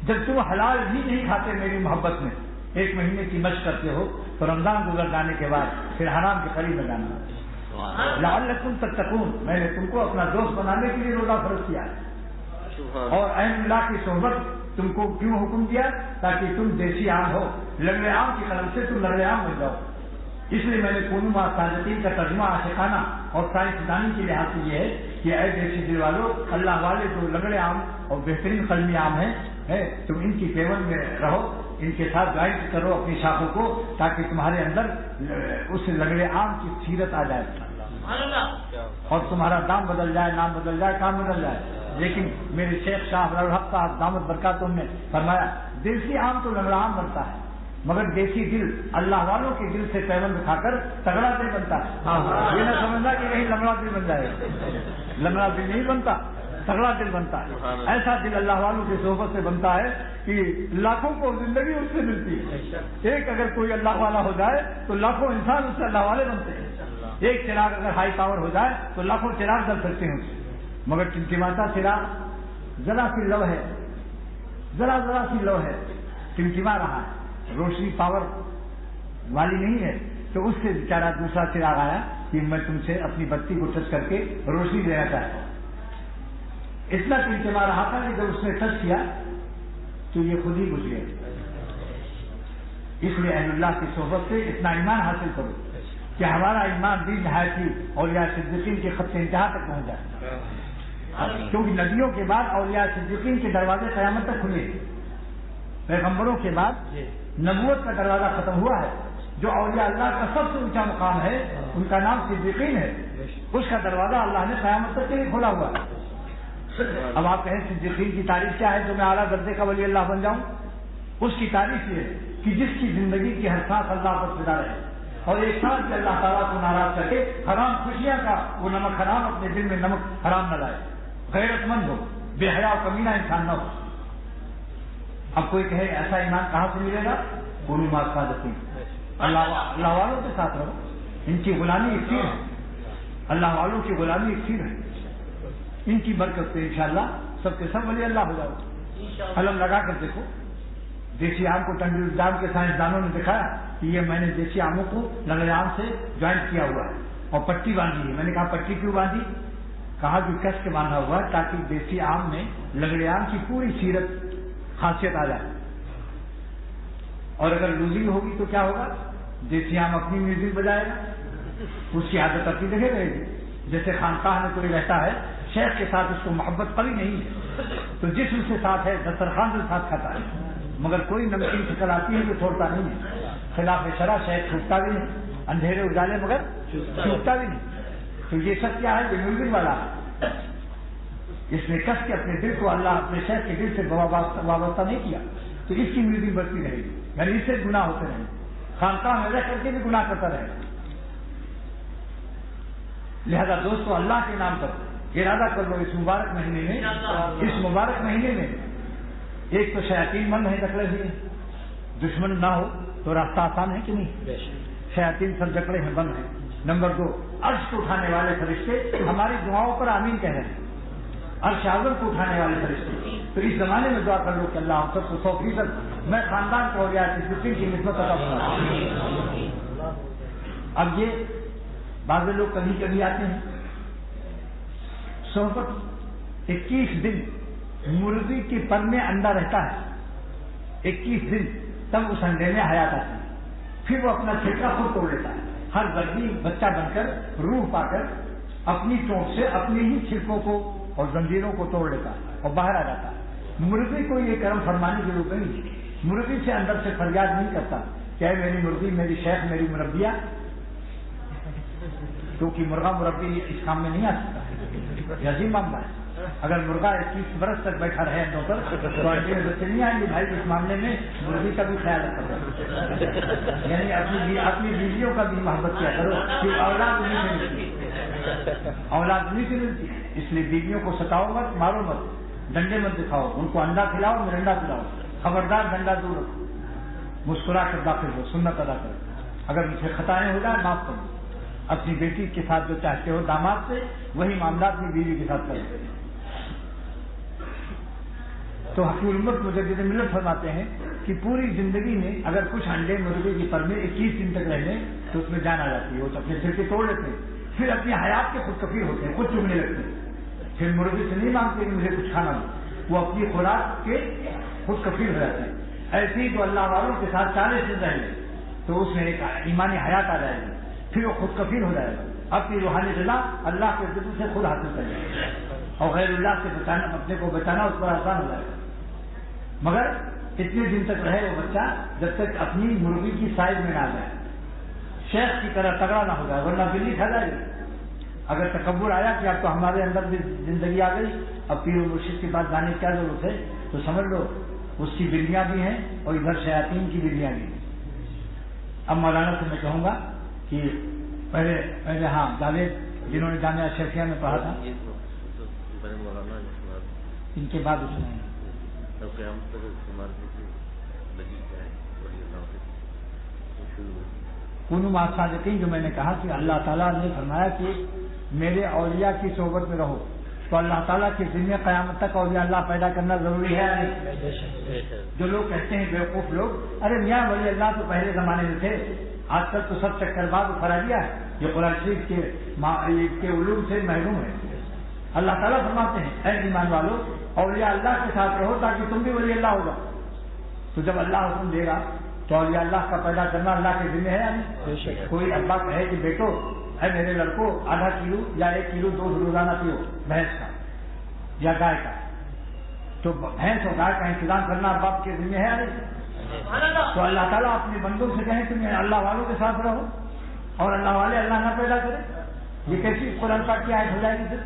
جب تم حلال بھی نہیں کھاتے میری محبت میں، 1 مہینے کی مشق کرتے ہو، تو رمضان گزر جانے کے بعد پھر حرام کے قریب میں جانا۔ لعلکم تتقون، میں نے تم کو اپنا دوست بنانے کے لیے روزہ فرض کیا ہے۔ اور اہم اللہ کی صحبت تم کو کیوں حکم دیا؟ تاکہ تم دیسی عام ہو، لنگڑے عام کی قلم سے تم لنگڑے عام بن جاؤ۔ اس لیے میں نے کونوا مع الصادقین کا ترجمہ عاشقانہ اور سائنسدانی کے لحاظ سے یہ ہے کہ اے دیسی دل والوں، اللہ والے جو لنگڑے عام اور بہترین قلمی عام ہیں، تم ان کی پیون میں رہو، ان کے ساتھ گائیڈ کرو اپنی شاخوں کو، تاکہ تمہارے اندر اس لنگڑے عام کی سیرت آ جائے اور تمہارا دام بدل جائے، نام بدل جائے، کام بدل جائے۔ لیکن میرے شیخ شاہ الحق صاحب دامت برکاتہم نے فرمایا دیسی عام تو لنگڑا عام بنتا ہے، مگر دیسی دل اللہ والوں کے دل سے پیوند کھا کر تگڑا دل بنتا ہے۔ یہ نہ سمجھنا کہ کہیں لنگڑا دل بن جائے، لنگڑا دل نہیں بنتا، تگڑا دل بنتا ہے. ایسا دل اللہ والوں کی صحبت سے بنتا ہے کہ لاکھوں کو زندگی اس سے ملتی ہے. ایک اگر کوئی اللہ والا ہو جائے تو لاکھوں انسان اس سے اللہ والے بنتے ہیں. ایک چراغ اگر ہائی پاور ہو جائے تو لاکھوں چراغ جل سکتے ہیں اس سے. مگر ٹمٹماتا چراغ ذرا سی لو ہے, ذرا سی لو ہے, ٹمٹما رہا ہے, روشنی پاور والی نہیں ہے, تو اس سے بیچارہ دوسرا چراغ آیا کہ میں تم سے اپنی بتی کو ٹچ کر کے روشنی دینا چاہتا ہوں. اتنا ٹمٹما رہا تھا کہ جب اس نے ٹچ کیا تو یہ خود ہی بجھ گیا. اس لیے اہل اللہ کی صحبت سے اتنا ایمان حاصل کرو کہ ہمارا ایمان بھی نہایت ہی اولیاء صدیقین کے خط انتہا تک پہنچ جائے. کیونکہ نبیوں کے بعد اولیاء صدیقین کے دروازے قیامت تک کھلے. پیغمبروں کے بعد نبوت کا دروازہ ختم ہوا ہے. جو اولیاء اللہ کا سب سے اونچا مقام ہے ان کا نام صدیقین ہے. اس کا دروازہ اللہ نے قیامت تک کے لیے کھولا ہوا ہے. اب آپ کہیں صدیقین کی تعریف کیا ہے جو میں اعلیٰ درجے کا ولی اللہ بن جاؤں؟ اس کی تعریف یہ ہے کہ جس کی زندگی کی ہر سانس اللہ پر فدا رہے اور ایک ساتھ بھی اللہ تعالیٰ کو ناراض کر کے حرام خوشیاں کا وہ نمک حرام اپنے دل میں نمک حرام نہ لائے. غیرت مند ہو, بے حیا و کمینہ انسان نہ ہو. اب کوئی کہے ایسا ایمان کہاں سے ملے گا؟ پوری مات کا دتی اللہ والوں کے ساتھ رہو. ان کی غلامی اکثیر ہے, اللہ والوں کی غلامی اکثیر ہے. ان کی برکت سے انشاءاللہ سب کے سب ولی اللہ ہو جاؤ. قلم لگا کر دیکھو, دیسی آم کو ٹنڈی آم کے سائنسدانوں نے دکھایا کہ یہ میں نے دیسی آموں کو لنگڑے آم سے جوائنٹ کیا ہوا ہے اور پٹی باندھی ہے. میں نے کہا پٹی کیوں باندھی؟ کہا کہ کس کے باندھا ہوا ہے تاکہ دیسی آم میں لنگڑے آم کی پوری سیرت خاصیت آ جائے. اور اگر لوزنگ ہوگی تو کیا ہوگا؟ دیسی آم اپنی میوزک بجائے گا, اس کی عادت اپنی جگہ رہے گی. جیسے خانقاہ میں کوئی رہتا ہے, شیخ کے ساتھ اس کو محبت پڑی نہیں ہے تو جسم سے ساتھ ہے, دسترخوان سے ساتھ کھاتا ہے, مگر کوئی نمکین شکل آتی ہے جو چھوڑتا نہیں ہے. خلاف شرع شیخ چھوٹتا بھی نہیں, اندھیرے اجالے مگر چھوٹتا بھی نہیں. تو یہ سب کیا ہے؟ یہ میوزک والا ہے. اس نے کس کے اپنے دل کو اللہ اپنے شیخ کے دل سے وابستہ نہیں کیا تو اس کی میوزک بڑھتی رہے گی, یعنی اس سے گناہ ہوتے رہیں گے. خانقاہ میں رہ کر کے بھی گناہ کرتا رہے گا. لہذا دوستو اللہ کے نام پر ارادہ کر لو اس مبارک مہینے میں. اس مبارک مہینے میں ایک تو شیاطین بند ہیں جکڑے ہوئے, دشمن نہ ہو تو راستہ آسان ہے کہ نہیں؟ شیاطین سب جکڑے ہیں, بند ہیں. نمبر 2, عرش کو اٹھانے والے فرشتے ہماری دعاؤں پر آمین کہہ رہے ہیں. عرش اعظم کو اٹھانے والے فرشتے. تو اس زمانے میں دعا کر لو کہ اللہ ہم سب کو 100% میں خاندان کو اولیاء صدیقین کی نسبت عطا فرمائے. اب یہ بعض لوگ کبھی کبھی آتے ہیں صحبت 21 دن مرغی کے پر میں انڈا رہتا ہے, 21 دن, تب اس انڈے میں حیات آتی ہے. پھر وہ اپنا چھلکا خود توڑ لیتا ہے. ہر گردی بچہ بن کر روح پا کر اپنی چونچ سے اپنے ہی چھلکوں کو اور زنجیروں کو توڑ لیتا ہے اور باہر آ جاتا ہے. مرغی کو یہ کرم فرمانے کی ضرورت نہیں. مرغی سے اندر سے فریاد نہیں کرتا کہ میری مرغی, میری شیخ, میری مربیہ, کیونکہ مرغا مربی اس کام میں نہیں آ سکتا. یہ عظیم معاملہ ہے. اگر مرغا 21 برس تک بیٹھا رہے اندوں پر تو انڈے میں بچے نہیں آئیں گے. بھائی اس معاملے میں مرغی کا بھی خیال رکھا, یعنی اپنی بیویوں کا بھی محبت کیا کرو کہ اولاد انہیں سے ملتی, اولاد انہیں سے ملتی. اس لیے بیویوں کو ستاؤ مت, مارو مت, ڈنڈے مت دکھاؤ, ان کو انڈا کھلاؤ, مرنڈا کھلاؤ. خبردار ڈنڈا دور رکھو, مسکرا کر داخل ہو, سنت ادا کرو. اگر ان سے خطائیں ہو جائیں معاف کرو. اپنی بیٹی کے ساتھ جو چاہتے ہو داماد سے, وہی معاملات اپنی بیوی کے ساتھ کرو. تو حقیق امت مجدد ملت فرماتے ہیں کہ پوری زندگی میں اگر کچھ انڈے مرغے کی پر میں 21 دن تک رہنے تو اس میں جان آ جاتی ہے. وہ اپنے سر کے توڑ لیتے ہیں, پھر اپنی حیات کے خود کفیل ہوتے ہیں, خود چگنے لگتے ہیں. پھر مرغی سے نہیں مانگتے کہ مجھے کچھ کھانا دو, وہ اپنی خوراک کے خود کفیل ہو جاتے ہیں. ایسے ہی تو اللہ والوں کے ساتھ 40 دن رہیں گے تو اس میں ایک ایمانی حیات آ جائے گی, پھر وہ خود کفیل ہو جائے گا. اپنی روحانی غذا اللہ کے ذکر سے خود حاصل کر جائے گا اور غیر اللہ سے بچانا, اپنے کو بچانا اس پر آسان ہو جائے گا. مگر اتنے دن تک رہے وہ بچہ جب تک اپنی مرغی کی سائز میں نہ آ جائے, شیخ کی طرح تگڑا نہ ہو جائے, ورنہ بلی کھا جائے گی. اگر تکبر آیا کہ اب تو ہمارے اندر بھی زندگی آ گئی, اب پیر و مرشد کے پاس جانے کی کیا ضرورت ہے, تو سمجھ لو اس کی بلیاں بھی ہیں اور ادھر شیاطین کی بلیاں بھی ہیں. اب مولانا سے میں کہوں گا کہ پہلے ہاں جاوید جنہوں نے جامعہ اشرفیہ میں پڑھا تھا, ان کے بعد اس میں کنو مع الصادقین جو میں نے کہا کہ اللہ تعالیٰ نے فرمایا کہ میرے اولیاء کی صحبت میں رہو، تو اللہ تعالیٰ کے ذمہ قیامت تک اولیاء اللہ پیدا کرنا ضروری ہے یا نہیں؟ جو لوگ کہتے ہیں بیوقوف لوگ، ارے میاں ولی اللہ تو پہلے زمانے میں تھے، آج کل تو سب چکر باز فرا دیا ہے، یہ قرآن شریف کے علوم سے محروم ہے۔ اللہ تعالیٰ فرماتے ہیں اے ایمان والو اولیاء اللہ کے ساتھ رہو تاکہ تم بھی ولی اللہ ہوگا۔ تو جب اللہ حکم دے گا تو اولیاء اللہ کا پیدا کرنا اللہ کے ذمہ ہے یا نہیں؟ کوئی ابا کہے کہ بیٹو اے میرے لڑکوں آدھا کلو یا 1 کلو دودھ روزانہ پیو بھینس کا یا گائے کا، تو بھینس اور گائے کا انتظام کرنا باپ کے ذمہ ہے یا نہیں؟ تو اللہ تعالیٰ اپنے بندوں سے کہیں تم اللہ والوں کے ساتھ رہو اور اللہ والے اللہ نہ پیدا کرے، یہ کیسی قرآن پاک کی آیت ہو جائے گی پھر؟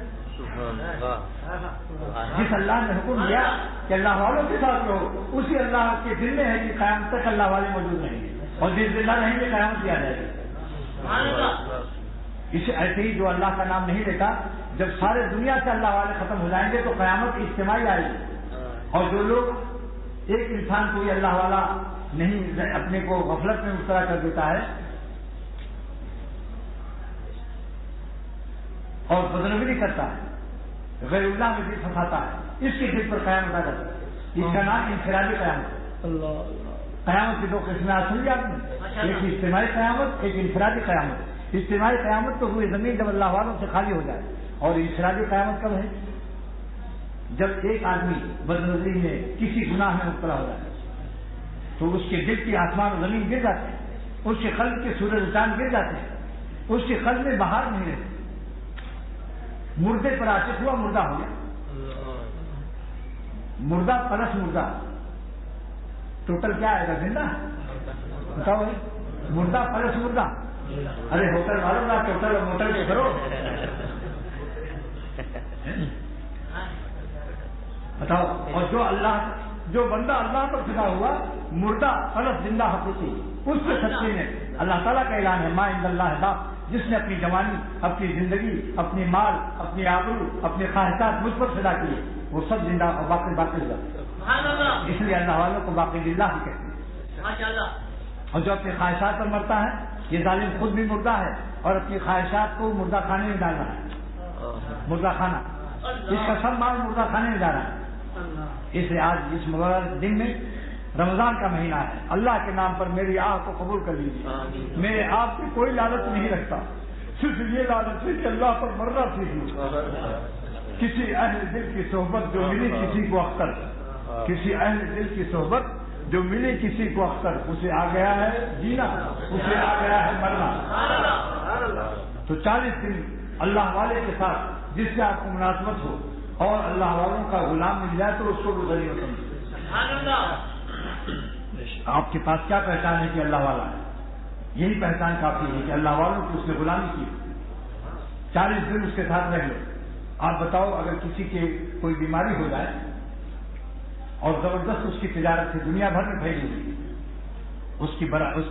جس اللہ نے حکم دیا کہ اللہ والوں کے ساتھ رہو، اسی اللہ کے دل میں ہے کہ قیامت تک اللہ والے موجود رہیں گے، اور جس دل رہیں گے قیامت کیا جائے گا۔ اسے ایسے ہی جو اللہ کا نام نہیں لیتا، جب سارے دنیا سے اللہ والے ختم ہو جائیں گے تو قیامت اجتماعی آئے گی، اور جو لوگ ایک انسان کوئی اللہ والا نہیں اپنے کو غفلت میں مبتلا کر دیتا ہے اور بدنگری کرتا ہے، غیر اللہ میں دل پھنساتا ہے، اس کے دل پر قیامت آ جاتا ہے۔ اس کا نام انفرادی قیامت ہے۔ قیامت کی 2 قسمیں سمجھی آپ نے، ایک اجتماعی قیامت، ایک انفرادی قیامت۔ اجتماعی قیامت تو ہوئی زمین جب اللہ والوں سے خالی ہو جائے، اور انفرادی قیامت کب ہے؟ جب ایک آدمی بدنظری میں کسی گناہ میں مبتلا ہو جائے تو اس کے دل کی آسمان و زمین گر جاتے ہیں، اس کے قلب کے سورج چاند گر جاتے ہیں، اس کے قلب میں بہار نہیں رہتی، مردے پر عاشق ہوا مردہ ہو گیا، مردہ پلس مردہ، ٹوٹل کیا آئے گا؟ زندہ بتاؤ بھائی، مردہ پلس مردہ۔ ارے ہوٹل والوں کا ٹوٹل اور موٹل کے کرو، بتاؤ۔ اور جو بندہ اللہ پر فدا ہوا مردہ پلس زندہ حقیقی، اس کے سچے میں اللہ تعالیٰ کا اعلان ہے ما عند اللہ باق، جس نے اپنی جوانی، اپنی زندگی، اپنی مال، اپنی آبرو، اپنے خواہشات مجھ پر فدا کیے، وہ سب زندہ اور باقی رہا۔ اس لیے اللہ والوں کو باقی اللہ ہی کہتے ہیں۔ اور جو اپنی خواہشات پر مرتا ہے، یہ ظالم خود بھی مردہ ہے اور اپنی خواہشات کو مردہ خانے میں ڈال رہا ہے، مردہ خانہ، اس کا سب مال مردہ خانے میں ڈال رہا ہے۔ اس لیے آج اس مبارک دن میں رمضان کا مہینہ ہے، اللہ کے نام پر میری آہ کو قبول کر لیجیے۔ میرے آپ سے کوئی لالچ نہیں رکھتا، صرف یہ لالچ ہے کہ اللہ پر مرنا سیکھ، کسی اہل دل کی صحبت جو ملی کسی کو اختر، کسی اہل دل کی صحبت جو ملی کسی کو اختر، اسے آ گیا ہے جینا، اسے آ گیا ہے مرنا۔ تو 40 دن اللہ والے کے ساتھ جس سے آپ کو مناسبت ہو اور اللہ والوں کا غلام مل جائے تو اس کو بھی غریب سمجھے۔ آپ کے پاس کیا پہچان ہے کہ اللہ والا ہے؟ یہی پہچان کافی ہے کہ اللہ والوں کی اس نے غلامی کی، 40 دن اس کے ساتھ رہ لو۔ آپ بتاؤ اگر کسی کے کوئی بیماری ہو جائے اور زبردست اس کی تجارت سے دنیا بھر میں پھیلی ہوئی، اس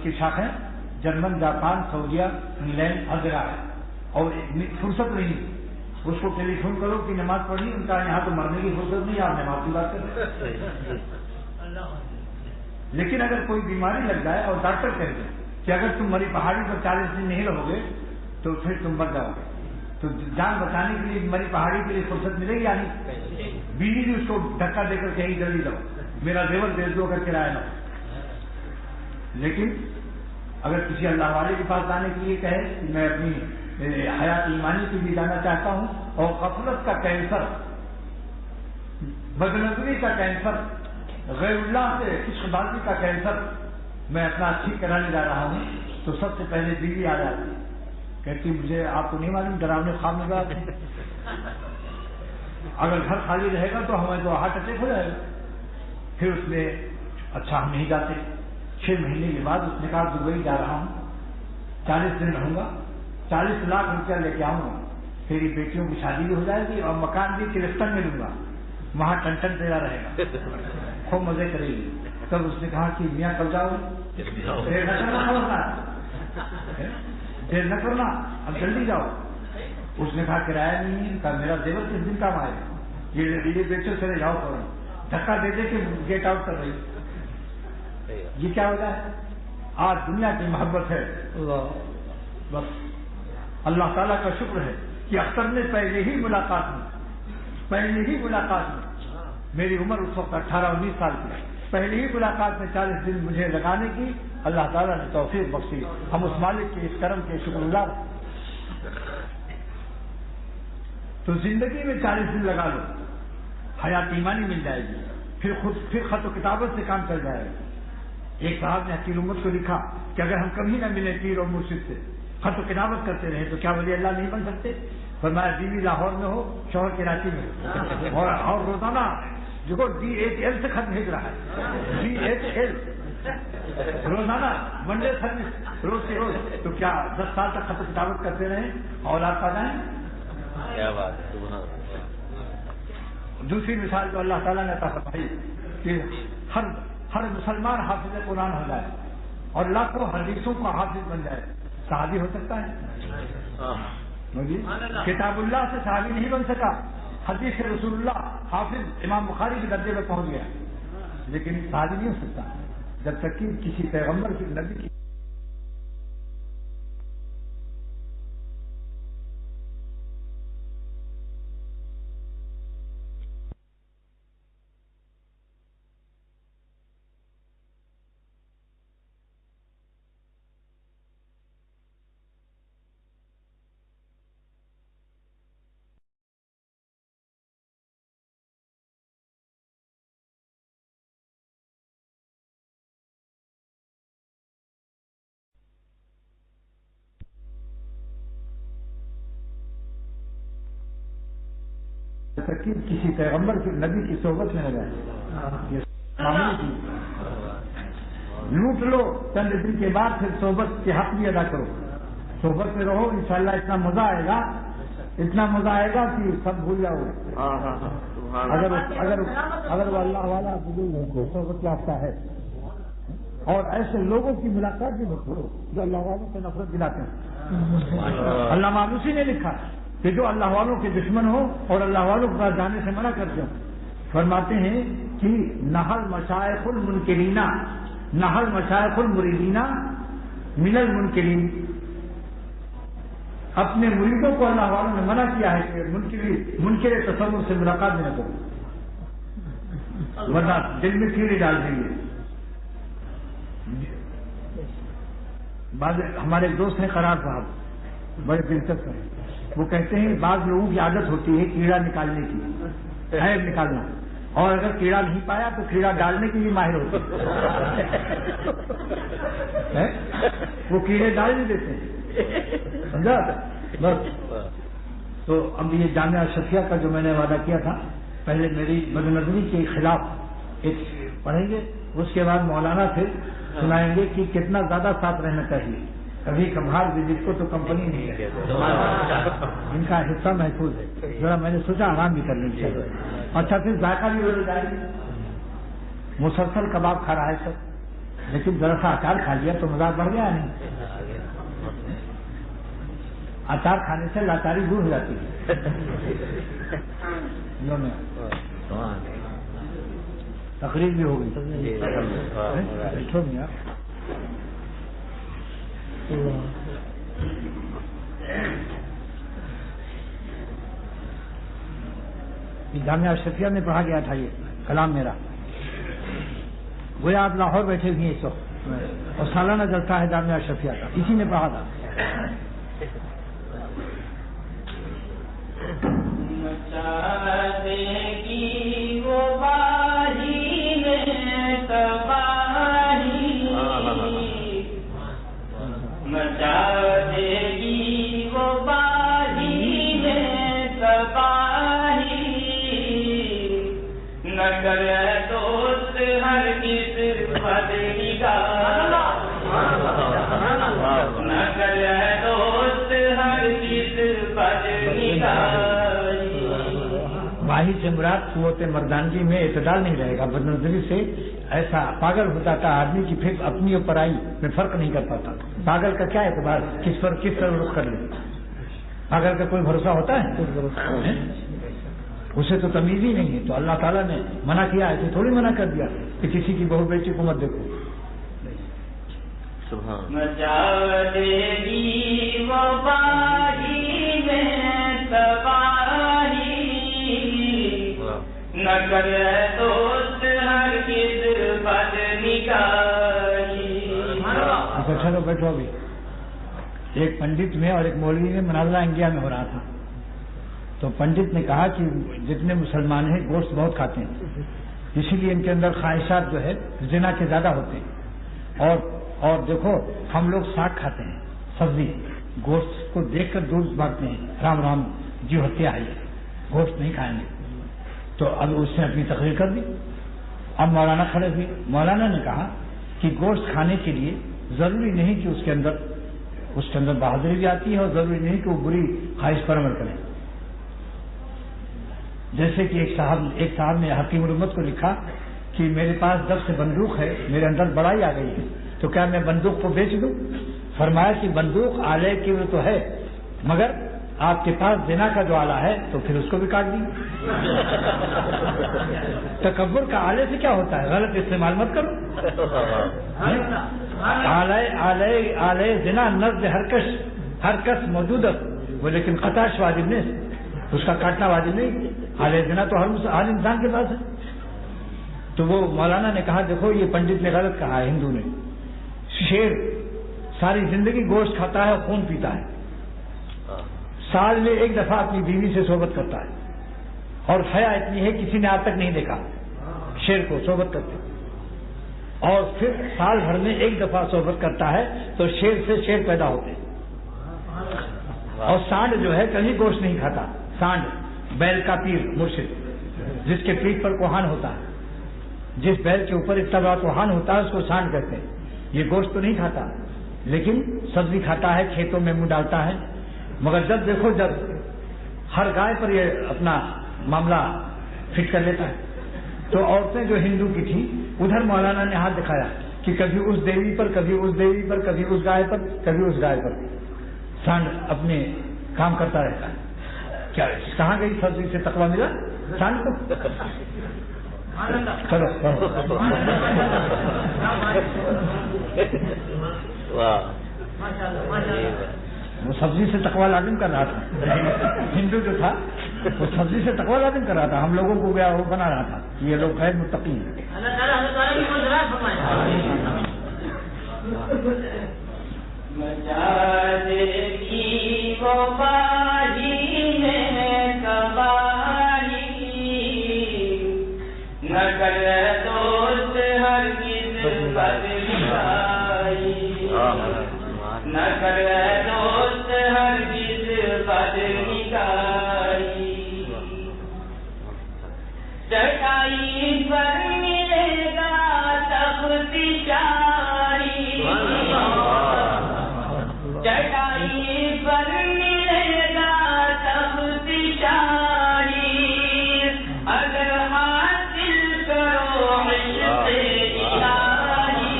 کی شاخیں جرمن، جاپان، سعودیہ، انگلینڈ ہر جگہ ہے، اور فرصت نہیں اس کو ٹیلی فون کرو کہ نماز پڑھی، ان کا یہاں تو مرنے کی فرصت نہیں، آپ نماز کی بات کریں۔ لیکن اگر کوئی بیماری لگ جائے اور ڈاکٹر کہہ دے کہ اگر تم مری پہاڑی پر 40 دن نہیں رہو گے تو پھر تم مر جاؤ گے، تو جان بچانے کے لیے مری پہاڑی کے لیے فرصت ملے گی یا نہیں؟ بیوی بھی اس کو دھکا دے کر کہیں جلدی جاؤ، میرا زیور دے دو اگر کرایہ نہ ہو۔ لیکن اگر کسی اللہ والے کے پاس جانے کے لیے کہے کہ میں اپنی حیات ایمانی کے لیے جانا چاہتا ہوں اور غفلت کا کینسر، بدنظری کا کینسر، غیر اللہ سے عشق بازی کا کینسر میں اپنا ٹھیک کرانے جا رہا ہوں، تو سب سے پہلے بیوی آ جاتی، کہتی مجھے آپ کو نہیں معلوم ڈراونے خواب میں گئے تھے، اگر گھر خالی رہے گا تو ہمیں تو ہارٹ اٹیک ہو جائے گا۔ پھر اس نے اچھا ہم نہیں جاتے، 6 مہینے کے بعد اس نے کہا دبئی جا رہا ہوں، 40 دن رہوں گا، 40 لاکھ روپیہ لے کے آؤں گا، تیری بیٹیوں کی شادی بھی ہو جائے گی اور مکان بھی کرسٹن میں لوں گا، وہاں ٹن ٹن تیرا رہے گا، خوب مزے کرے گی۔ تب اس نے کہا کہ میاں کب جاؤ، دیر نہ کرنا اب جلدی جاؤ۔ اس نے کہا کرایہ نہیں ہے، کہا میرا زیور کس دن کام آئے گا، یہ بیچو چلے جاؤ فوراً، دھکا دے دے کہ گیٹ آؤٹ کر رہی. یہ کیا وجہ ہے؟ آج دنیا کی محبت ہے. بس اللہ تعالیٰ کا شکر ہے کہ اختر نے پہلے ہی ملاقات میں میری عمر اس وقت 18-19 سال کی، پہلی ہی ملاقات میں 40 دن مجھے لگانے کی اللہ تعالیٰ نے توفیق بخشی. ہم اس مالک کے اس کرم کے شکر گزار. تو زندگی میں 40 دن لگا لو، حیات ایمانی مل جائے گی، پھر خط و کتابت سے کام چل جائے گا. ایک صاحب نے حقیر امت کو لکھا کہ اگر ہم کبھی نہ ملیں پیر اور مرشد سے، خط و کتابت کرتے رہے تو کیا ولی اللہ نہیں بن سکتے؟ فرمایا بیوی لاہور میں ہو، شوہر کراچی میں ہو، اور روزانہ دیکھو DHL سے خط بھیج رہا ہے. DHL روزانہ منڈے سروس روز سے روز. تو کیا 10 سال تک خط و کتابت کرتے رہے اور آپ پا جائیں؟ کیا بات ہے. دوسری مثال تو اللہ تعالیٰ نے عطا فرمائی کہ ہر مسلمان حافظ قرآن ہو جائے اور لاکھوں حدیثوں کا حافظ بن جائے. صحابی ہو سکتا ہے؟ کتاب اللہ سے صحابی نہیں بن سکا. حدیث رسول اللہ حافظ امام بخاری کے درجے میں پہنچ گیا، لیکن صحابی نہیں ہو سکتا جب تک کہ کسی پیغمبر کی نبی کی ترکیب کسی پیغمبر کی نبی کی صحبت میں نہ جائے. لوٹ لو چند دن کے بعد پھر صحبت کے حق بھی ادا کرو. صحبت میں رہو، انشاءاللہ اتنا مزہ آئے گا کہ سب بھول جاؤ. اگر وہ اللہ والا بزرگ کو صحبت یافتہ ہے، اور ایسے لوگوں کی ملاقات بھی مت کرو جو اللہ والوں سے نفرت دلاتے ہیں. علامہ آلوسی نے لکھا کہ جو اللہ والوں کے دشمن ہو اور اللہ والوں کے پاس جانے سے منع کرتے ہو، فرماتے ہیں کہ نحل مشائخ المریدین من المنکرین. اپنے مریدوں کو اللہ والوں نے منع کیا ہے کہ منکر تصور سے ملاقات نہ کرو، ورنہ دل میں کیڑے ڈال دیں گے. بعض ہمارے دوست ہیں قرار صاحب، بڑے دلچسپ ہیں. وہ کہتے ہیں بعض لوگوں کی عادت ہوتی ہے کیڑا نکالنے کی، عیب نکالنا، اور اگر کیڑا نہیں پایا تو کیڑا ڈالنے کی بھی ماہر ہوتے ہیں. وہ کیڑے ڈال نہیں دیتے ہیں، سمجھا؟ بس. تو اب یہ جامعہ اشرفیہ کا جو میں نے وعدہ کیا تھا، پہلے میری بدنظری کے خلاف ایک پڑھیں گے، اس کے بعد مولانا سے سنائیں گے کہ کتنا زیادہ ساتھ رہنا چاہیے. کبھی کبھار بھی جس کو تو کمپنی نہیں ہے، ان کا حصہ محفوظ ہے. ذرا میں نے سوچا آرام بھی کرنا چاہیے. اچھا پھر ذائقہ بھی بدل جائے گی. مسلسل کباب کھا رہا ہے سب، لیکن ذرا سا اچار کھا لیا تو مزاج بڑھ گیا نہیں. اچار کھانے سے لاچاری دور ہو جاتی ہے. تقریر بھی ہو گئی. جامعہ اشرفیہ میں پڑھا گیا تھا یہ کلام میرا. گویا آپ لاہور بیٹھے ہوئے ہیں اس وقت، اور سالانہ جلسہ ہے جامعہ اشرفیہ کا، اسی میں پڑھا تھا. ماہی سے مراد قوت مردانگی میں اعتدال نہیں رہے گا. بدنظری سے ایسا پاگل ہو جاتا آدمی کی پھر اپنی اور پرائی میں فرق نہیں کر پاتا. پاگل کا کیا اعتبار، کس پر کس طرح رخ کر لے. پاگل کا کوئی بھروسہ ہوتا ہے؟ اسے تو تمیز ہی نہیں ہے. تو اللہ تعالیٰ نے منع کیا، ایسے تھوڑی منع کر دیا کہ کسی کی بہو بیٹی کو مت دیکھو. اچھا چلو بیٹھو. ابھی ایک پنڈت میں اور ایک مولوی میں مناظرہ انڈیا میں ہو رہا تھا. تو پنڈت نے کہا کہ جتنے مسلمان ہیں گوشت بہت کھاتے ہیں، اسی لیے ان کے اندر خواہشات جو ہے زنا کے زیادہ ہوتے ہیں. اور دیکھو ہم لوگ ساگ کھاتے ہیں، سبزی، گوشت کو دیکھ کر دور بھاگتے ہیں، رام رام جی ہتیا ہے، گوشت نہیں کھائیں گے. تو اب اس نے اپنی تقریر کر دی. اب مولانا کھڑے ہوئے. مولانا نے کہا کہ گوشت کھانے کے لیے ضروری نہیں کہ اس کے اندر بہادری بھی آتی ہے، اور ضروری نہیں کہ وہ بری خواہش پر عمل کریں. جیسے کہ ایک صاحب نے حکیم الامت کو لکھا کہ میرے پاس 10 سے بندوق ہے، میرے اندر بڑائی آ گئی ہے، تو کیا میں بندوق کو بیچ دوں؟ فرمایا کہ بندوق آلے کی وہ تو ہے، مگر آپ کے پاس زنا کا جو آلہ ہے تو پھر اس کو بھی کاٹ دیں. تکبر کا آلے سے کیا ہوتا ہے؟ غلط استعمال مت کرو. آلے زنا نزد ہر کس موجود ہے وہ، لیکن قطعش واجب نہیں، اس کا کاٹنا واجب نہیں. آلے زنا تو ہر انسان کے پاس ہے. تو وہ مولانا نے کہا دیکھو یہ پنڈت نے غلط کہا ہے. ہندو نے، شیر ساری زندگی گوشت کھاتا ہے، خون پیتا ہے، سال میں ایک دفعہ اپنی بیوی سے صحبت کرتا ہے، اور حیا اتنی ہے کسی نے آج تک نہیں دیکھا شیر کو صحبت کرتے. اور پھر سال بھر میں ایک دفعہ صحبت کرتا ہے تو شیر سے شیر پیدا ہوتے. اور سانڈ جو ہے کبھی گوشت نہیں کھاتا. سانڈ بیل کا پیر مرشد، جس کے پیٹھ پر کوہان ہوتا ہے، جس بیل کے اوپر اتنا بڑا کوہان ہوتا ہے اس کو سانڈ کہتے ہیں. یہ گوشت تو نہیں کھاتا، لیکن سبزی کھاتا ہے، کھیتوں میں منہ ڈالتا ہے. مگر جب ہر گائے پر یہ اپنا معاملہ فٹ کر لیتا ہے. تو عورتیں جو ہندو کی تھی ادھر مولانا نے ہاتھ دکھایا کہ کبھی اس دیوی پر، کبھی اس دیوی پر، کبھی اس گائے پر، کبھی اس گائے پر سانڈ اپنے کام کرتا رہتا ہے. کیا کہاں گئی سبزی سے تقویٰ ملا سانڈ کو؟ چلو وہ سبزی سے تقویٰ لازم کر رہا تھا. ہندو جو تھا وہ سبزی سے تقویٰ لازم کر رہا تھا. ہم لوگوں کو وہ بنا رہا تھا کہ یہ لوگ غیر متقی ہیں. چٹائی پر ملے گا تفتیشاری، چٹائی پر ملے گا تفتیشاری، اگر حاصل کرو عشق الہی،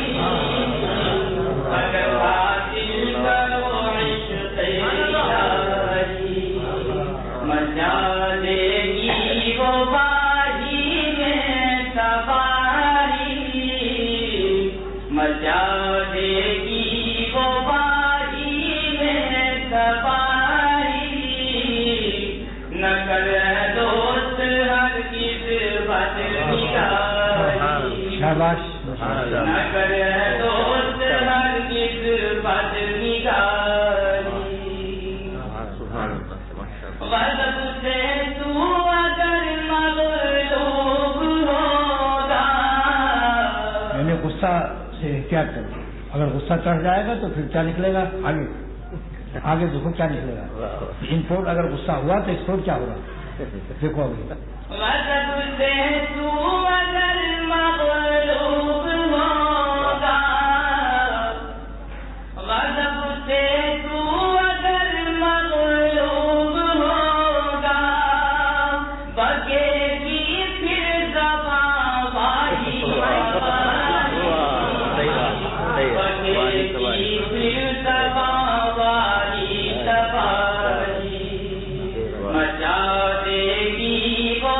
اگر حاصل کرو عشق الہی، مچا دے گی وہ مچا دے گی وہ باہی میں سواری، نہ کر دوست ہر کس بد نگاہی، نہ کر دوست ہر کس بد نگاہی. غضب سے تو اگر مغلوب ہوگا، یعنی غصہ سے احتیاط کرو. اگر غصہ چڑھ جائے گا تو پھر کیا نکلے گا؟ آگے دیکھو کیا نکلے گا. انپورٹ اگر غصہ ہوا تو ایکسپورٹ کیا ہوگا دیکھو ابھی. غضب سے تو اگر مغلوب ہوگا، غضب سے تو اگر مغلوب ہوگا، بگے گی پھر زباں والی مچا دے گی وہ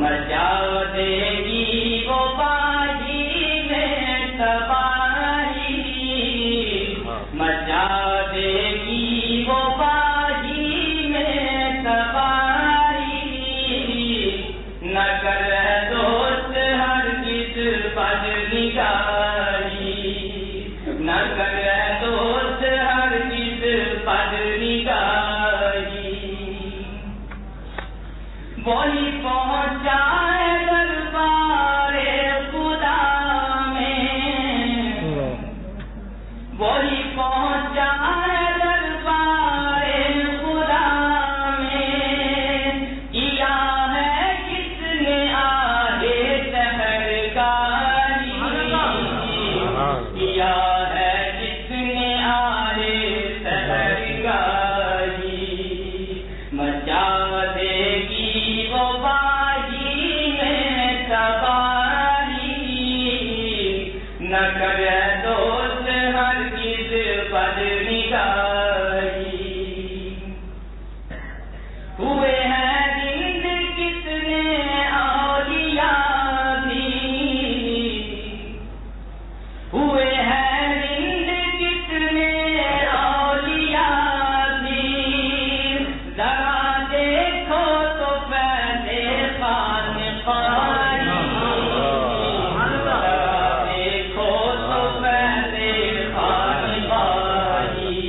مچا دے گی وہ باغی میں تباہی، مچا دے گی وہ باغی میں تباہی، نہ کر دوست ہرگز بد نگاہی، نہ کر دوست ہرگز بد نگاہی، وہی پہنچا ہے دربار خدا میں، وہی پہنچا ہے دربار خدا میں، کیا ہے کس نے آگے سحرگاہی، کیا ہے کس نے آگے سحرگاہی، مچا دے گی وہ باغی میں تباہی، نہ کرے دوست ہرگز بد نگاہی، ہوئے ہیں زند کتنے اولیاء بھی، ہوئے ہیں زند کتنے اولیاء بھی، ذرا دیکھو تو پہلے خانقاہی، ذرا دیکھو تو پہلے خانقاہی،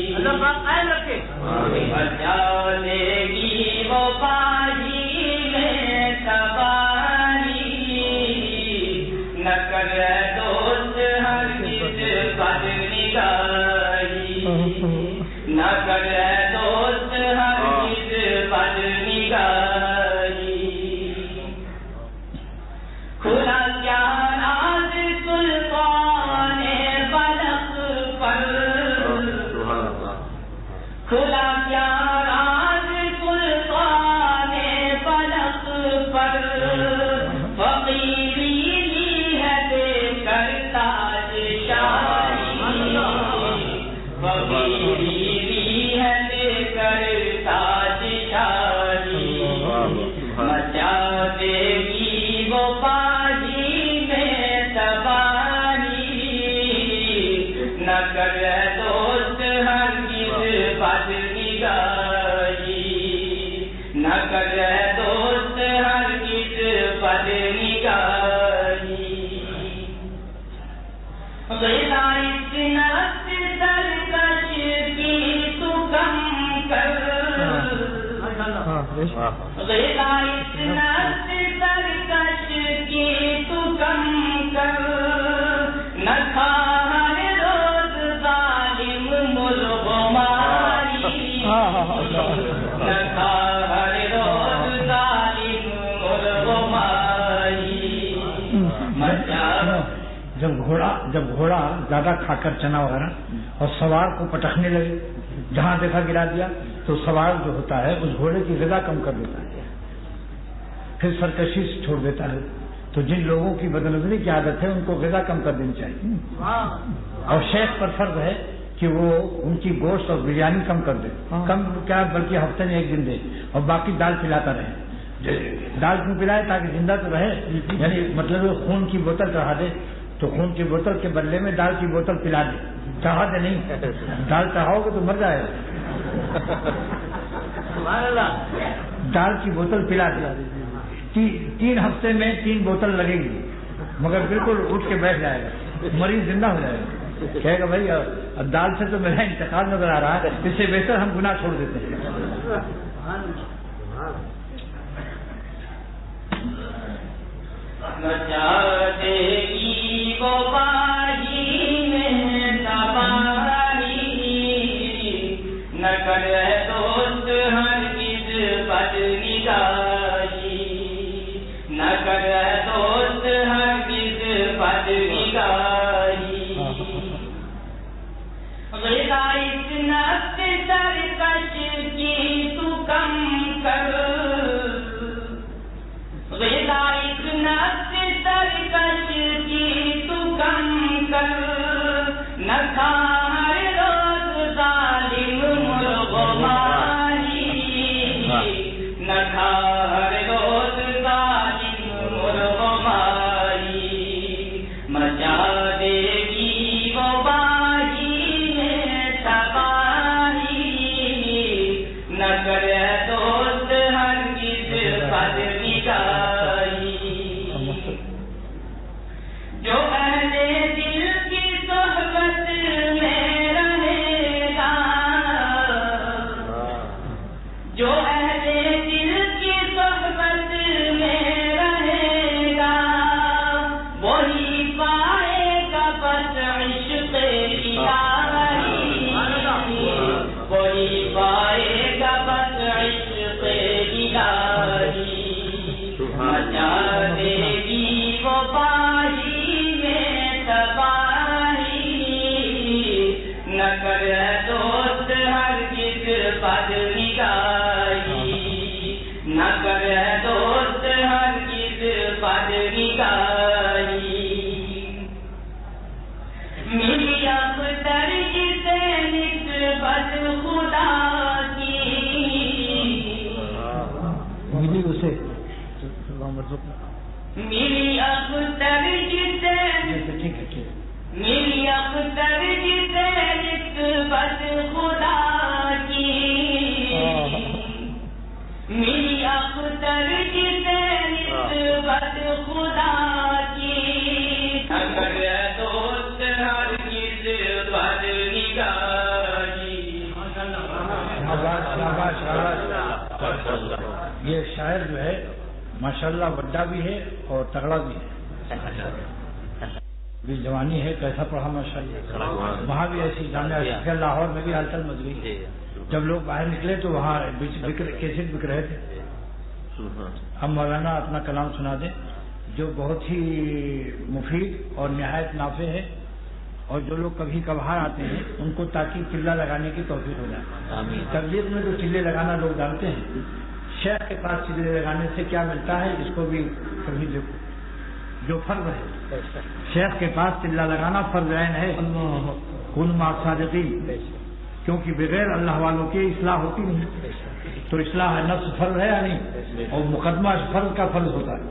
بچا لے گی وہ باغی میں تباہی، نہ کرے دوست ہرگز بد نگاہی، نہ کرے دوست ہرگز بد نگاہی، کھلا کیا راز سلطان بلخ پر، کھلا کیا راز سلطان بلخ پر، فقیری لی ہے دے کر تاج شاہی، فقیری لی ہے دے کر تاج شاہی، مچا دے گی وہ باغی میں تباہی، نہ کرے دوست ہرگز بد نگاہی، نہ کرے دوست ہرگز بد نگاہی، غذا اس نفس سرکش کی تو کم کر، غذا اس نفس سرکش کی تو کم کر، نہ کھا ہر روز ظالم مرغماری، نہ کھا ہر روز ظالم مرغماری، مچا جب گھوڑا زیادہ کھا کر چنا وغیرہ اور سوار کو پٹکنے لگے، جہاں دیکھا گرا دیا، تو سوار جو ہوتا ہے اس گھوڑے کی غذا کم کر دیتا ہے، پھر سرکشی سے چھوڑ دیتا ہے۔ تو جن لوگوں کی بدنظری کی عادت ہے ان کو غذا کم کر دینی چاہیے، اور شیخ پر فرض ہے کہ وہ ان کی گوشت اور بریانی کم کر دے، کم کیا بلکہ ہفتے میں ایک دن دے، اور باقی دال پلاتا رہے۔ دال کیوں پلائے؟ تاکہ زندہ تو رہے، یعنی مطلب خون کی بوتل چڑھا دے تو خون کی بوتل کے بدلے میں دال کی بوتل پلا دے، چڑھا دے نہیں، دال چڑھاؤ گے تو مر جائے گا، دال کی بوتل پلا دے، 3 ہفتے میں 3 بوتل لگے گی، مگر بالکل اٹھ کے بیٹھ جائے گا، مریض زندہ ہو جائے گا، کہے گا بھائی اب دال سے تو میرا انتقال نظر آ رہا ہے، اس سے بہتر ہم گناہ چھوڑ دیتے ہیں۔ مچا دے گی وہ باغی میں تباہی، نہ کرے دوست ہرگز بد نگاہی، نہ کرے دوست ہرگز بد نگاہی، غذا اس نفس سرکش کی تو کم کر، غذا اس نفس سرکش میری اختر جسے ٹھیک ہے میری اختر جسے نسبت خدا کی میری اختر جسے نسبت خدا کی اگر دوست ہرگز بد نگاہی. یہ شاعر جو ہے ماشاءاللہ بڑا بھی ہے اور تگڑا بھی ہے. بھی جوانی ہے کیسا پڑھا ماشاءاللہ. وہاں بھی ایسی جامعہ شفیہ لاہور میں بھی ہلچل مچ گئی. جب لوگ باہر نکلے تو وہاں کیسٹ بک رہے تھے. ہم مولانا اپنا کلام سنا دیں جو بہت ہی مفید اور نہایت نافع ہے، اور جو لوگ کبھی کبھار آتے ہیں ان کو تاکہ چلہ لگانے کی توفیق ہو جائے. تبلیغ میں تو چلے لگانا لوگ جانتے ہیں، شیخ کے پاس چلے لگانے سے کیا ملتا ہے اس کو بھی کبھی دیکھو. جو فرض ہے شیخ کے پاس چلہ لگانا فرض عین ہے. کن مع الصادقین، کیونکہ بغیر اللہ والوں کے اصلاح ہوتی نہیں. تو اصلاح نفس فرض ہے یا نہیں؟ اور مقدمہ فرض کا فرض ہوتا ہے.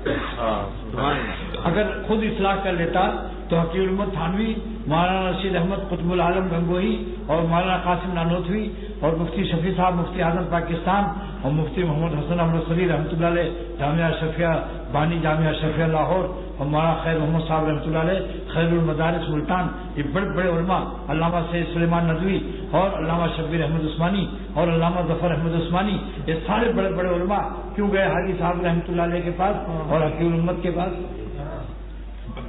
اگر خود اصلاح کر لیتا تو حقیق الامت تھانوی، مولانا رشید احمد قطب العالم گنگوہی اور مولانا قاسم نانوتوی اور مفتی شفیع صاحب مفتی اعظم پاکستان اور مفتی محمد حسن احمد صلی رحمۃ اللہ علیہ جامعہ شفیہ بانی جامعہ شفیہ لاہور اور مولانا خیر محمد صاحب رحمۃ اللہ علیہ خیر المدارس ملتان، یہ بڑے بڑے علماء، علامہ سید سلیمان ندوی اور علامہ شبیر احمد عثمانی اور علامہ ظفر احمد عثمانی، یہ سارے بڑے بڑے علماء کیوں گئے حاجی صاحب رحمۃ اللہ علیہ کے پاس اور حقیق الامت کے پاس؟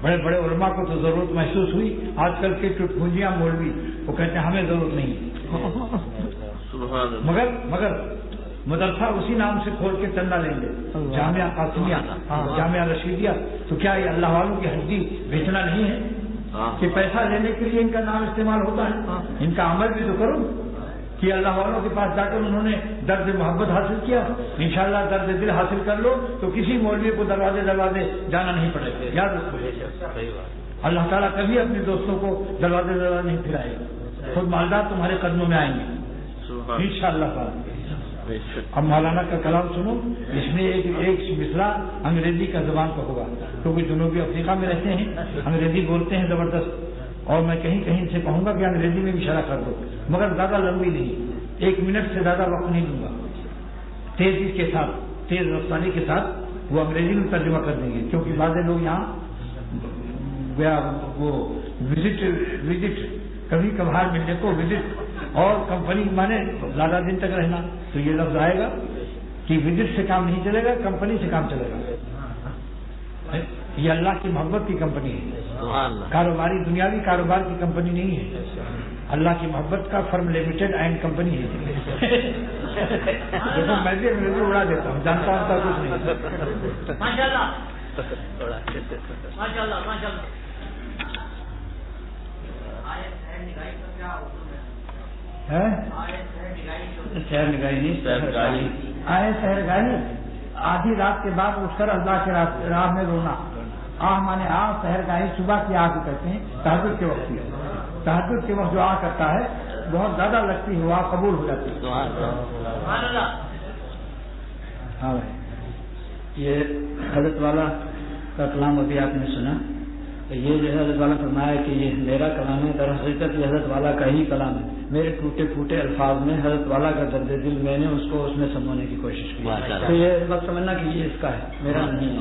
بڑے بڑے علماء کو تو ضرورت محسوس ہوئی. آج کل کے ٹٹپونجیاں مولوی وہ کہتے ہیں ہمیں ضرورت نہیں، مگر مدرسہ اسی نام سے کھول کے چندہ لیں گے، جامعہ قاسمیہ، جامعہ رشیدیہ. تو کیا یہ اللہ والوں کی ہڈی بیچنا نہیں ہے کہ پیسہ لینے کے لیے ان کا نام استعمال ہوتا ہے؟ ان کا عمل بھی تو کرو کہ اللہ والوں کے پاس جا کر انہوں نے درد محبت حاصل کیا. انشاءاللہ درد دل حاصل کر لو تو کسی مولوی کو دروازے جانا نہیں پڑے گا. یاد رکھو اللہ تعالیٰ کبھی اپنے دوستوں کو دروازے نہیں پھرائے گا. خود مالدار تمہارے قدموں میں آئیں گے انشاءاللہ تعالیٰ. اب مولانا کا کلام سنو. اس میں ایک مصرع انگریزی کا زبان کا ہوگا کیونکہ جنوبی افریقہ میں رہتے ہیں، انگریزی بولتے ہیں زبردست. اور میں کہیں کہیں سے کہوں گا کہ انگریزی میں بھی شرح کر دو، مگر زیادہ لمبی نہیں، 1 منٹ سے زیادہ وقت نہیں دوں گا. تیزی کے ساتھ، تیز رفتاری کے ساتھ وہ انگریزی میں ترجمہ کر دیں گے، کیونکہ بعض لوگ یہاں وہ وزٹ کبھی کبھار ملنے کو وزٹ اور کمپنی مانے زیادہ دن تک رہنا، تو یہ لفظ آئے گا کہ وزٹ سے کام نہیں چلے گا، کمپنی سے کام چلے گا. یہ اللہ کی محبت کی کمپنی ہے، کاروباری دنیاوی کاروبار کی کمپنی نہیں ہے. اللہ کی محبت کا فرم لمیٹڈ اینڈ کمپنی ہے. دیکھو میں بھی انگریزی اڑا دیتا ہوں، جانتا ہوں کچھ نہیں. ماشاءاللہ ماشاءاللہ ماشاءاللہ. شہر نگاہی نہیں، آئے شہر گاہی. آدھی رات کے بعد اٹھ کر اللہ کے راہ میں رونا. آہ مانے آہ، شہر گاہی صبح کی آہ کہتے ہیں تہجد کے وقت. تہجد کے وقت جو آہ کرتا ہے بہت زیادہ لگتی ہے، وہ آہ قبول ہو جاتی ہے. ہاں بھائی، یہ حضرت والا کا کلام ابھی آپ نے سنا. یہ جو ہے حضرت والا فرمایا کہ یہ میرا کلام ہے، در حقیقت یہ حضرت والا کا ہی کلام ہے. میرے ٹوٹے پھوٹے الفاظ میں حضرت والا کا درد دل میں نے اس میں سمجھنے کی کوشش کی. تو یہ بات سمجھنا کہ یہ اس کا ہے، میرا نہیں.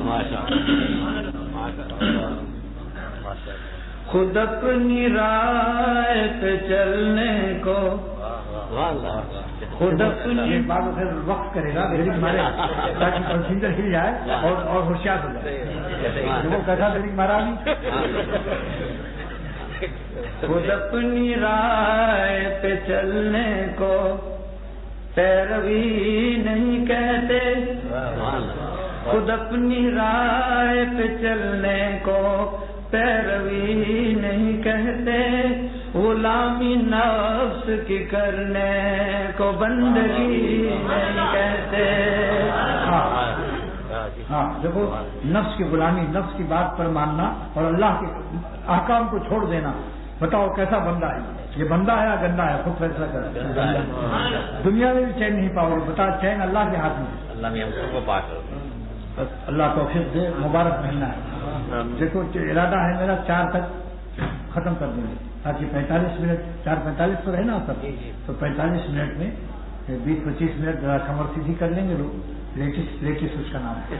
خود اپنی راہ پہ چلنے کو، خود اپنی بات وقت کرے گا تاکہ پسندر ہل جائے اور ہوشیار ہو جائے. وہ کیسا دلیل مارا خود اپنی راہ پہ چلنے کو پیروی نہیں کہتے، خود اپنی راہ پہ چلنے کو پیروی نہیں کہتے، غلامی نفس کی کرنے کو بندگی نہیں کہتے. ہاں دیکھو، نفس کی غلامی، نفس کی بات پر ماننا اور اللہ کے احکام کو چھوڑ دینا. بتاؤ کیسا بندہ ہے یہ؟ بندہ ہے یا گندا ہے؟ خود فیصلہ کر. دنیا میں بھی چین نہیں پاؤ گے. بتا چین اللہ کے ہاتھ میں. اللہ میں ہم سب کو پاک کرو. بس اللہ توفیق دے، مبارک مہینہ ہے. دیکھو ارادہ ہے میرا 4 تک ختم کر دیں گے تاکہ 45 منٹ 4:45 تو رہے نا سب، تو 45 منٹ میں 20-25 منٹ کمر سیدھی کر لیں گے. لیٹس اس کا نام ہے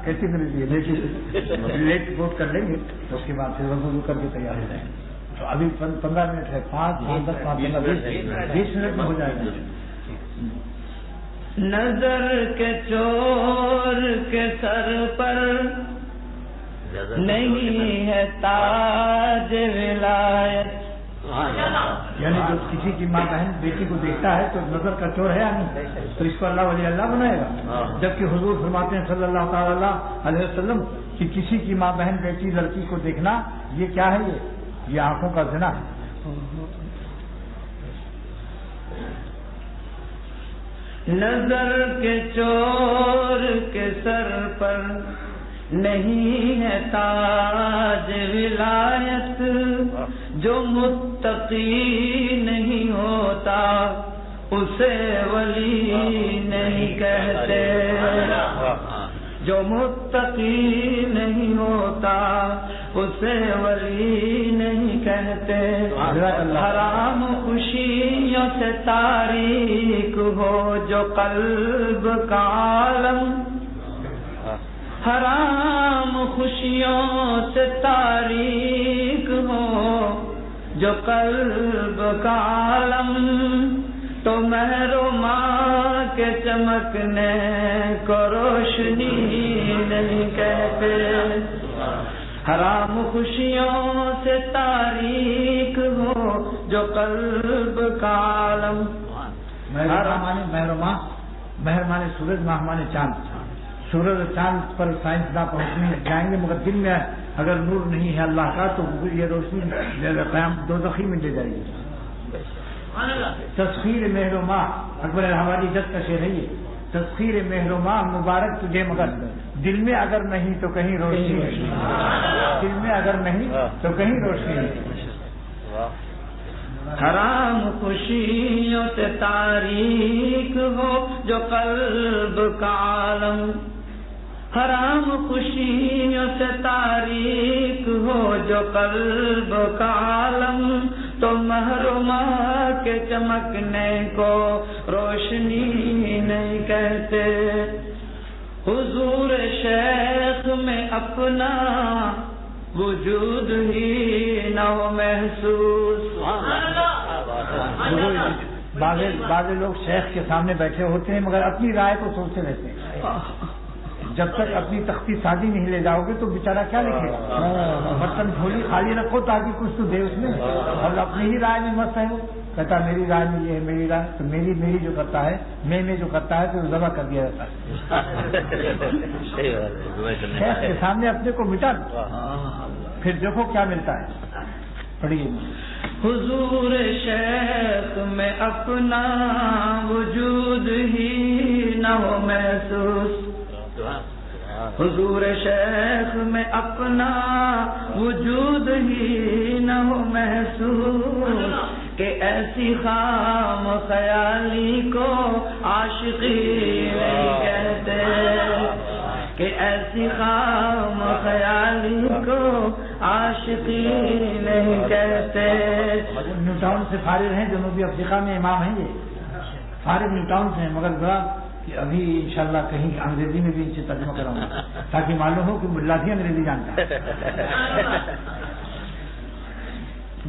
کیسی ملتی ہے لیٹ بوٹ کر لیں گے، اس کے بعد پھر وضو کر کے تیار ہو جائیں گے. تو ابھی 15 منٹ ہے، 5 10 20 منٹ میں ہو جائے گا. نظر کے چور کے سر پر نہیں ہے تاج ولایت. یعنی جو کسی کی ماں بہن بیٹی کو دیکھتا ہے تو نظر کا چور ہے یا نہیں، تو اس کو اللہ ولی اللہ بنائے گا. جبکہ حضور فرماتے ہیں صلی اللہ تعالی علیہ وسلم کہ کسی کی ماں بہن بیٹی لڑکی کو دیکھنا یہ کیا ہے، یہ آنکھوں کا زنا ہے. نظر کے چور کے سر پر نہیں ہے تاج ولایت، جو متقی نہیں ہوتا اسے ولی نہیں کہتے. جو متقی نہیں ہوتا اسے ولی نہیں کہتے. حرام خوشیوں سے تاریک ہو جو قلب کا عالم، حرام خوشیوں سے تاریک ہو جو قلب کا عالم، تو مہر و ماں کے چمکنے کو روشنی نہیں کہتے. حرام خوشیوں سے تاریک ہو جو قلب کا عالم. مہر و ماں، مہر مانے سورج، ماہ مانے چاند. سورج اور چاند پر سائنسداں پہنچنے جائیں گے، مگر دل میں اگر نور نہیں ہے اللہ کا تو یہ روشنی قیام دوزخی میں لے جائے گی. تسخیر مہر و ماہ اکبر الہواری جد کا شعر ہے یہ. تسخیر مہر و ماہ مبارک تجھے مگر دل میں اگر نہیں تو کہیں روشنی نہیں. دل میں اگر نہیں تو کہیں روشنی نہیں. حرام خوشیوں سے تاریک ہو جو قلب کا عالم، حرام خوشیوں سے تاریک ہو جو قلب کا عالم، تو محرومہ کے چمکنے کو روشنی نہیں کہتے. حضور شیخ میں اپنا وجود ہی نہ ہو محسوس. بعض لوگ شیخ کے سامنے بیٹھے ہوتے ہیں مگر اپنی رائے کو سوچتے رہتے ہیں. جب تک اپنی تختی سازی نہیں لے جاؤ گے تو بیچارہ کیا لکھے گا. برتن جھولی خالی رکھو تاکہ کچھ تو دے اس میں، اور اپنی ہی رائے میں مست ہے. وہ کہتا میری رائے میں یہ ہے، میری رائے تو میری جو کرتا ہے میں جو کرتا ہے تو ذبح کر دیا جاتا ہے. شیخ کے سامنے اپنے کو مٹا دو، پھر دیکھو کیا ملتا ہے. پڑھیے. حضور شیخ میں اپنا وجود ہی نہ ہو محسوس. حضور شیخ میں اپنا وجود ہی نہ ہو محسوس، کہ ایسی خام خیالی کو عاشقی نہیں کہتے. کہ ایسی خام خیالی کو عاشقی نہیں کہتے. نیو ٹاؤن سے فارغ ہیں، جنوبی افریقہ میں امام ہیں. یہ فارغ نیو ٹاؤن سے ہیں، مگر ذرا ابھی انشاءاللہ کہیں انگریزی میں بھی ان سے ترجمہ کراؤں گا تاکہ معلوم ہو کہ ملا بھی انگریزی جانتا ہے.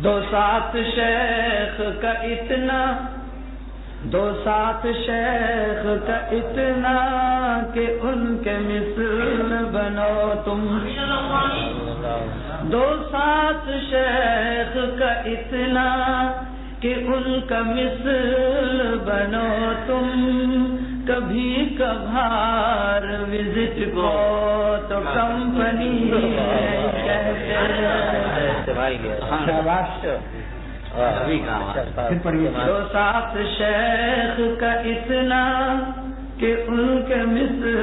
دو ساتھ شیخ کا اتنا، دو ساتھ شیخ کا اتنا کہ ان کے مثل بنو تم. دو ساتھ شیخ کا اتنا کہ ان کا مثل بنو تم. کبھی کبھار وزٹ کو تو کمپنی کہتے. دو ساتھ شیخ کا اتنا کہ ان کے مثل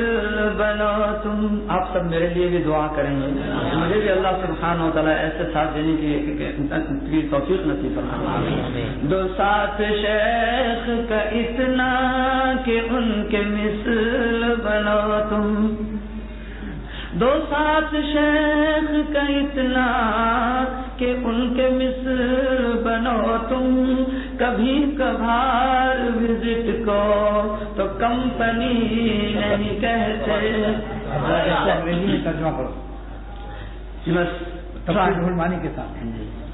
بنو تم. آپ سب میرے لیے بھی دعا کریں گے، مجھے بھی اللہ سبحانہ و تعالیٰ ایسے ساتھ دینے کی توفیق نصیب فرمائے. دو ساتھ شیخ کا اتنا کہ ان کے مثل بنو تم. دو ساتھ شیخ کا اتنا کہ ان کے مثل بنو تم. کبھی کبھار وزٹ کو تو کمپنی نہیں کہتے. انگریزی میں ترجمہ کرو تفسیر المانی کے ساتھ.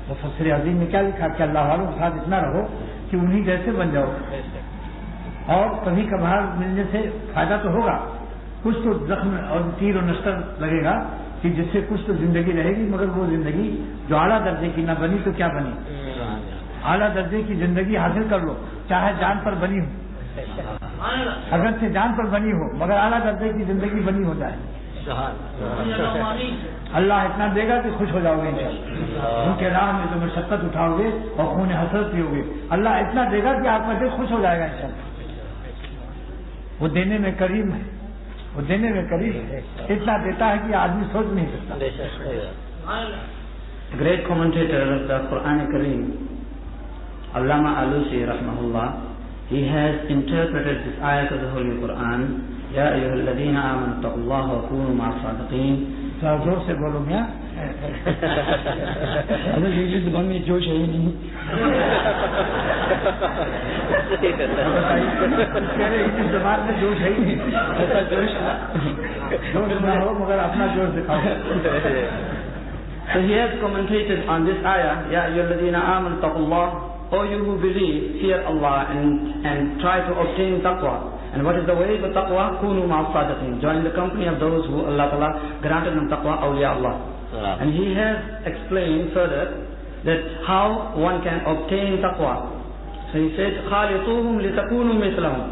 مفسر عظیم نے کیا لکھا کہ اللہ والوں کے ساتھ اتنا رہو کہ انہی جیسے بن جاؤ، اور کبھی کبھار ملنے سے فائدہ تو ہوگا، کچھ تو زخم اور تیر و نشتر لگے گا کہ جس سے کچھ تو زندگی رہے گی، مگر وہ زندگی جو اعلیٰ درجے کی نہ بنی تو کیا بنی. اعلیٰ درجے کی زندگی حاصل کر لو، چاہے جان پر بنی ہو، اگر سے جان پر بنی ہو مگر اعلیٰ درجے کی زندگی بنی ہو جائے. اللہ اتنا دے گا کہ خوش ہو جاؤ گے انشاءاللہ. ان کے راہ میں جو مشقت اٹھاؤ گے اور خون حسرت پیو گے، اللہ اتنا دے گا کہ آپ کا دل خوش ہو جائے گا انشاءاللہ. وہ دینے میں کریم ہے، وہ دینے میں قریب ہے، اتنا دیتا ہے کہ آدمی سوچ نہیں سکتا. Great commentator of the Quran Kareem, Allama Alusi rahmahullah, he has interpreted this ayat of the Holy Quran, Ya ayyuhalladhina amanu taqullaha wa kunu ma'as sadiqin. زور سے بولو میاں. انگریزی زبان میں جوش ہے ہی نہیں. انگریزی زبان میں جوش ہے ہی نہیں. ایسا جوش نہ ہو مگر اپنا جوش دکھاؤ. So he has commentated on this ayah, Ya ayyuhalladhina amanu taqullaha, O you who believe, fear Allah and try to obtain taqwa. And what is the way for taqwa? Kunu ma'as sadiqin. Join the company of those who Allah Ta'ala granted them taqwa, awliya Allah. And he has explained further that how one can obtain taqwa. So he said, خَالِطُوهُمْ لِتَكُونُوا مِثْلَهُمْ.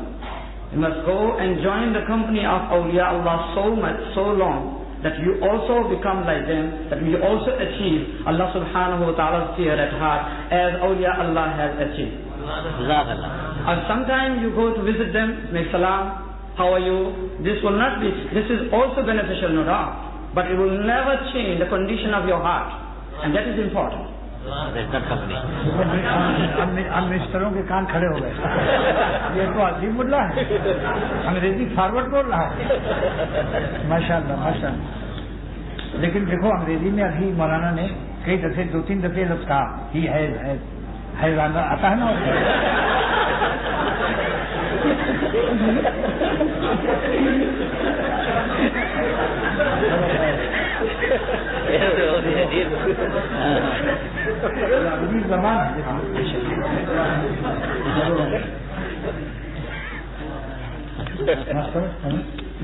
You must go and join the company of awliya Allah so much, so long, that you also become like them, that you also achieve Allah subhanahu wa ta'ala's fear at heart as awliya Allah has achieved. And sometimes you go to visit them, make salam, how are you? This will not be, this is also beneficial, no doubt, but it will never change the condition of your heart, and that is important. منسٹروں کے کان کھڑے ہو گئے. یہ تو عظیم ملا ہے، انگریزی forward بول رہا ہے. ماشاء اللہ ماشاء اللہ. لیکن دیکھو انگریزی میں ابھی مولانا نے کئی دفعے 2-3 دفعے لفظ کہا ہی ہے آتا ہے نا.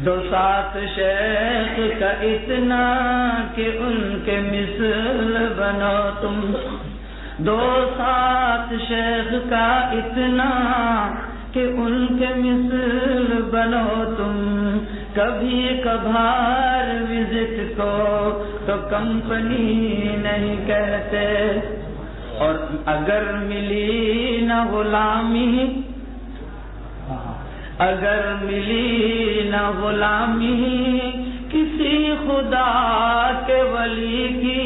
دو ساتھ شیخ کا اتنا کہ ان کے مثل بنو تم. دو ساتھ شیخ کا اتنا کہ ان کے مثل بنو تم. کبھی کبھار وزٹ کو تو کمپنی نہیں کہتے. اور اگر ملی نہ غلامی، اگر ملی نہ غلامی کسی خدا کے ولی کی،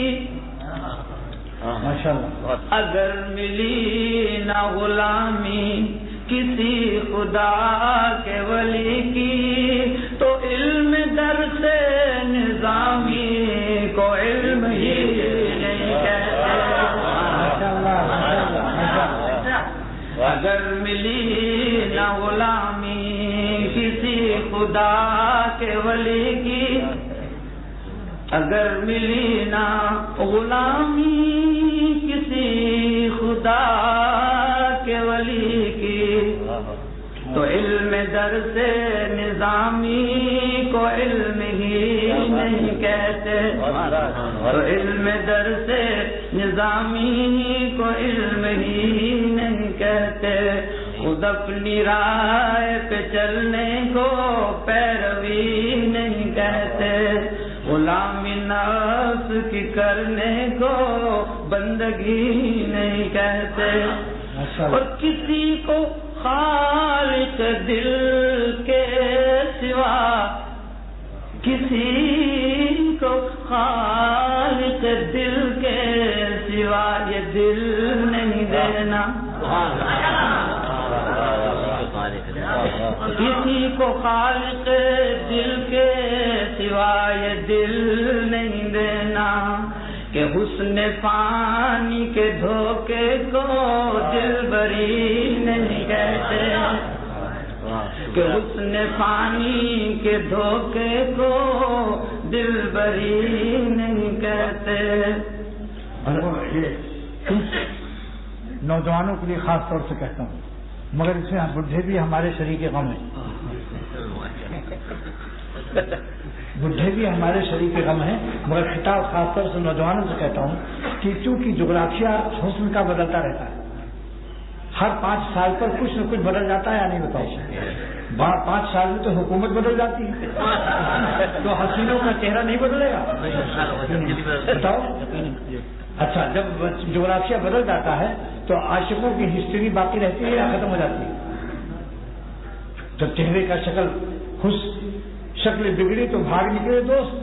اگر ملی نہ غلامی کسی خدا کے ولی کی، تو علم در سے نظامی کو علم ہی نہیں کہتے. اگر ملی نہ غلامی کسی خدا کے ولی کی، اگر ملی نہ غلامی کسی خدا کے ولی کی، تو علم در سے نظامی کو علم ہی نہیں کہتے. تو علم در سے نظامی کو علم ہی نہیں کہتے. خود اپنی رائے پہ چلنے کو پیروی نہیں کہتے. غلامی نفس کی کرنے کو بندگی نہیں کہتے. اور کسی کو خالق دل کے سوا کسی کو خالق دل کے سوا یہ دل نہیں دینا. کسی کو خالق دل کے سوا یہ دل نہیں دینا کہ حسن فانی کے دھوکے کو دل بری نہیں کہتے. کہ حسن فانی کے دھوکے کو دل بری نہیں کہتے. نوجوانوں کے لیے خاص طور سے کہتا ہوں، مگر اس میں بڈھے بھی ہمارے شریک غم ہیں. بڈھے بھی ہمارے شریک غم ہیں، مگر خطاب خاص طور سے نوجوانوں سے کہتا ہوں کہ چونکہ جغرافیہ حسن کا بدلتا رہتا ہے، ہر 5 سال پر کچھ نہ کچھ بدل جاتا ہے یا نہیں بتاؤ؟ 5 سال میں تو حکومت بدل جاتی ہے، تو حسینوں کا چہرہ نہیں بدلے گا بتاؤ؟ اچھا، جب جغرافیہ بدل جاتا ہے تو عاشقوں کی ہسٹری باقی رہتی ہے یا ختم ہو جاتی ہے؟ تو چہرے کا شکل بگڑی تو بھاگ نکلے دوست،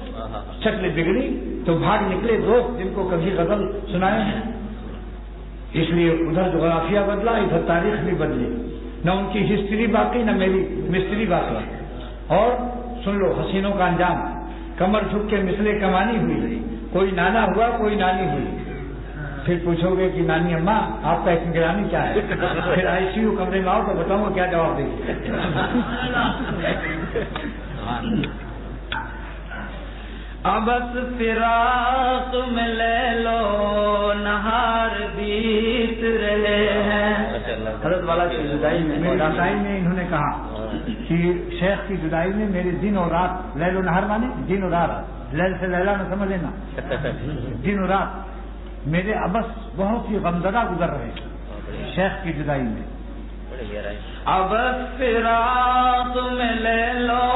شکل بگڑی تو بھاگ نکلے دوست جن کو کبھی غزل سنائے ہیں. اس لیے ادھر جغرافیہ بدلا، ادھر تاریخ بھی بدلی، نہ ان کی ہسٹری باقی نہ میری مستری باقی. اور سن لو حسینوں کا انجام، کمر جھک کے مثلے کمانی ہوئی، کوئی نانا ہوا کوئی نانی ہوئی. پھر پوچھو گے کہ نانی اماں آپ کا نگرانی کیا ہے، پھر ICU کمرے میں آؤ تو بتاؤں گا کیا جواب دیں گے. ابس فراق میں لے لو نہار بیت رہے ہیں. حضرت والا کی جدائی میں انہوں نے کہا کہ شیخ کی جدائی میں میرے دن اور رات، لیل و نہار مانے دن و رات، لیل سے لیلا نہ سمجھ لینا، دن و رات میرے ابس بہت ہی غمزدہ گزر رہے ہیں شیخ کی جدائی میں. ابس فراق میں لے لو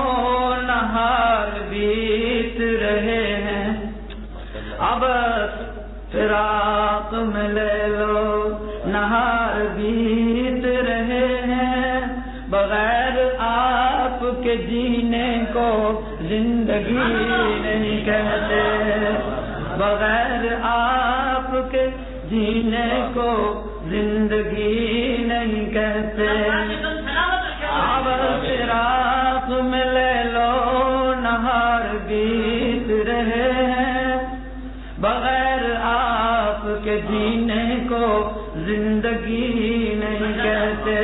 نہار بیت رہے ہیں. ابس فراق میں لے لو نہار بیت رہے ہیں. بغیر آپ کے جینے کو زندگی نہیں کہتے. بغیر آپ کے جینے کو زندگی نہیں کہتے. اب فراق میں لے لو نہار بیت رہے ہیں. بغیر آپ کے جینے کو زندگی نہیں کہتے.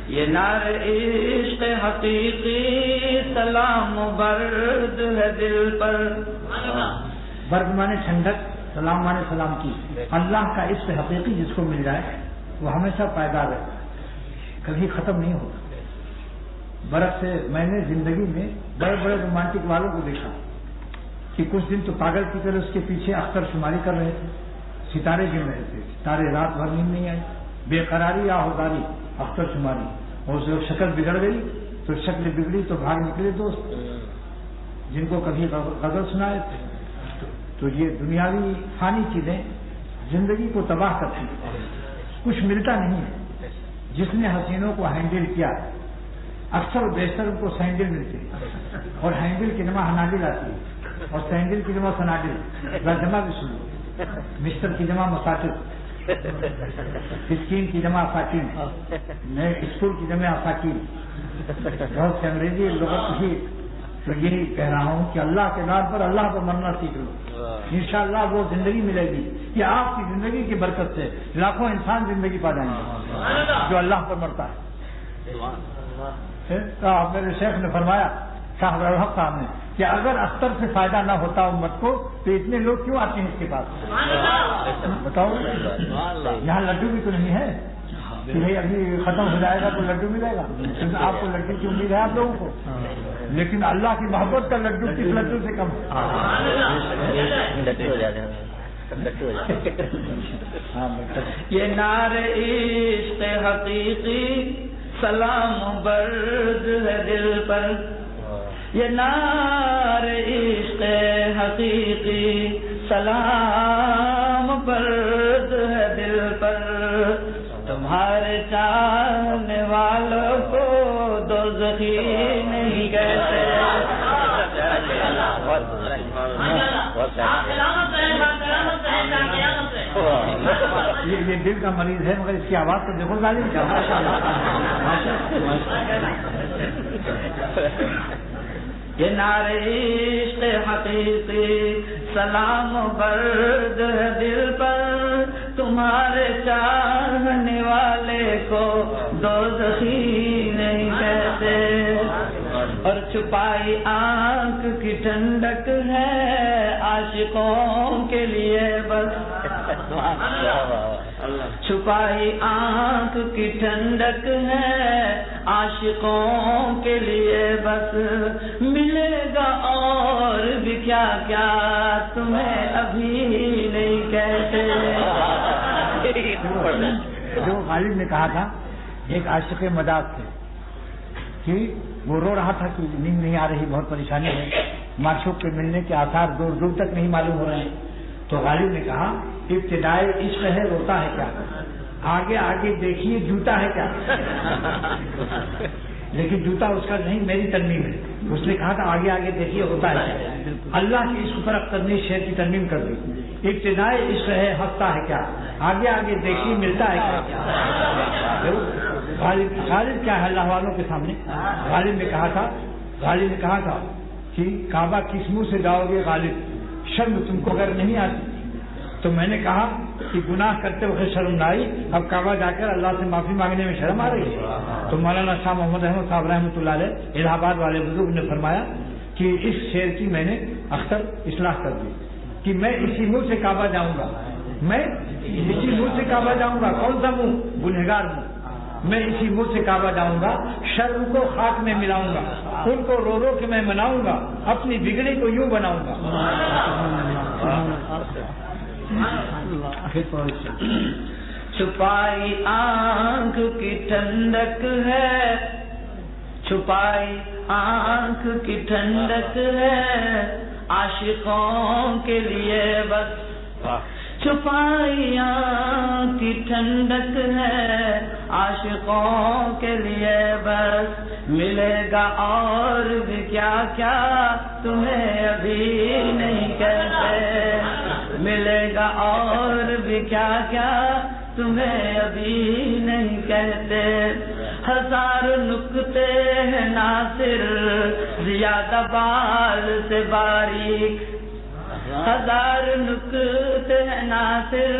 یہ نار عشق حقیقی سلام و برد ہے دل پر. برد مانے ٹھنڈک، سلام مانے سلام کی. اللہ کا عشق حقیقی جس کو مل جائے وہ ہمیشہ پائیدار رہتا ہے، کبھی ختم نہیں ہوتا. برف سے میں نے زندگی میں بڑے بڑے رومانٹک والوں کو دیکھا کہ کچھ دن تو پاگل کی طرح اس کے پیچھے اختر شماری کر رہے تھے، ستارے گن رہے تھے، ستارے رات بھر نیند نہیں آئی، بے قراری یا آہوزاری، اختر شماری. اور جب شکل بگڑ گئی تو شکل بگڑی تو بھاگ نکلے دوست جن کو کبھی غزل سنائے تھے. تو یہ دنیاوی فانی چیزیں زندگی کو تباہ کرتی ہیں، کچھ ملتا نہیں ہے. جس نے حسینوں کو ہینڈل کیا اکثر بیشتر ان کو سینڈل ملتے ہیں، اور ہینڈل کی جمع ہناڈل آتی ہے، اور سینڈل کی جمع سناڈل. جمع بھی سن لو، مسٹر کی جمع مساکر، اسکیم کی جمع اساکین، اسکول کی جمع اساکین. بہت سے انگریزی لغت ہی. تو یہی کہہ رہا ہوں کہ اللہ کے نام پر اللہ پر مرنا سیکھ لو، انشاءاللہ وہ زندگی ملے گی. کہ آپ کی زندگی کی برکت سے لاکھوں انسان زندگی پا جائیں گے جو اللہ پر مرتا ہے. میرے شیخ نے فرمایا، شاہ الحق صاحب نے، کہ اگر اختر سے فائدہ نہ ہوتا امت کو تو اتنے لوگ کیوں آتے ہیں اس کے پاس؟ بتاؤ، یہاں لڈو بھی تو نہیں ہے کہ بھائی ابھی ختم ہو جائے گا تو لڈو ملے گا. آپ کو لڈو کی امید ہے آپ لوگوں کو، لیکن اللہ کی محبت کا لڈو کس لڈو سے کم ہے؟ یہ نار عشق حقیقی سلام برد ہے دل پر. یہ نار عشق حقیقی سلام برد ہے دل پر. تمہارے چاہنے والوں کو دوزخی نہیں کہتے. یہ دل کا مریض ہے مگر اس کی آواز تو دیکھو ظالم کیا. یہ نعرے عشق حقیقی سلام و برد ہے دل پر، تمہارے چاہنے والے کو دوزخی نہیں کہتے، اور چھپائی آنکھ کی ٹھنڈک ہے عاشقوں کے لیے بس، چھپائی آنکھ کی ٹھنڈک ہے عاشقوں کے لیے بس، ملے گا اور بھی کیا کیا تمہیں ابھی نہیں کہتے. جو غالب نے کہا تھا ایک عاشق مداح سے کہ وہ رو رہا تھا کہ نیند نہیں آ رہی، بہت پریشانی ہے، معشوق کے ملنے کے آثار دور دور تک نہیں معلوم ہو رہے ہیں. تو غالب نے کہا ابتدائے عشق ہے روتا ہے کیا، آگے آگے دیکھیے جوتا ہے کیا. لیکن جوتا اس کا نہیں، میری ترمیم ہے. اس نے کہا تھا آگے آگے دیکھیے ہوتا ہے کیا. اللہ کی عشق پر اخترنی شعر کی ترمیم کر دی. ابتدائے عشق ہے ہنستا ہے کیا، آگے آگے دیکھیے ملتا ہے کیا. غالب کیا ہے اللہ والوں کے سامنے. غالب نے کہا تھا کہ کعبہ کس منہ سے جاؤ گے غالب، شرم تم کو اگر نہیں آتی. تو میں نے کہا کہ گناہ کرتے وقت شرم نہ آئی، اب کعبہ جا کر اللہ سے معافی مانگنے میں شرم آ رہی ہے. تو مولانا شاہ محمد احمد صاحب رحمۃ اللہ علیہ الہ آباد والے بزرگ نے فرمایا کہ اس شعر کی میں نے اختر اصلاح کر دی کہ میں اسی منہ سے کعبہ جاؤں گا، میں اسی منہ سے کعبہ جاؤں گا. کون سا منہ؟ گنہگار منہ. میں اسی منہ سے کعبہ جاؤں گا، شرم کو خاک میں ملاؤں گا، ان کو رو رو کے میں مناؤں گا، اپنی بگڑی کو یوں بناؤں گا. چھپائی آنکھ کی ٹھنڈک ہے، چھپائی آنکھ کی ٹھنڈک ہے عاشقوں کے لیے بس، چھپائی آنکھ کی ٹھنڈک ہے عاشقوں کے لیے بس، ملے گا اور بھی کیا کیا تمہیں ابھی نہیں کہتے، ملے گا اور بھی کیا کیا تمہیں ابھی نہیں کہتے. ہزار نکتے ہیں ناصر زیادہ بال سے باریک، ہزار نکتے ہیں ناصر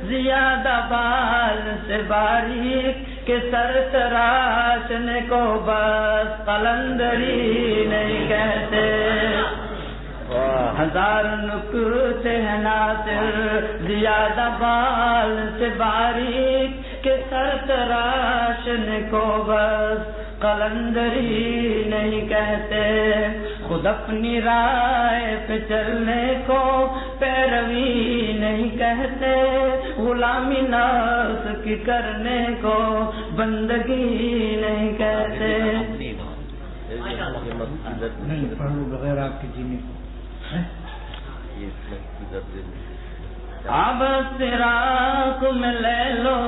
زیادہ بال سے باریک، کہ سر تراشنے کو بس قلندری نہیں کہتے. ہزار نکتے ہیں ناصر زیادہ بال سے باریک، کہ سر تراشنے کو بس قلندری نہیں کہتے. خود اپنی رائے پہ چلنے کو پیروی نہیں کہتے، غلامی نفس کی کرنے کو بندگی نہیں کہتے. بغیر آپ کے جینے کو اب فراق میں لے لو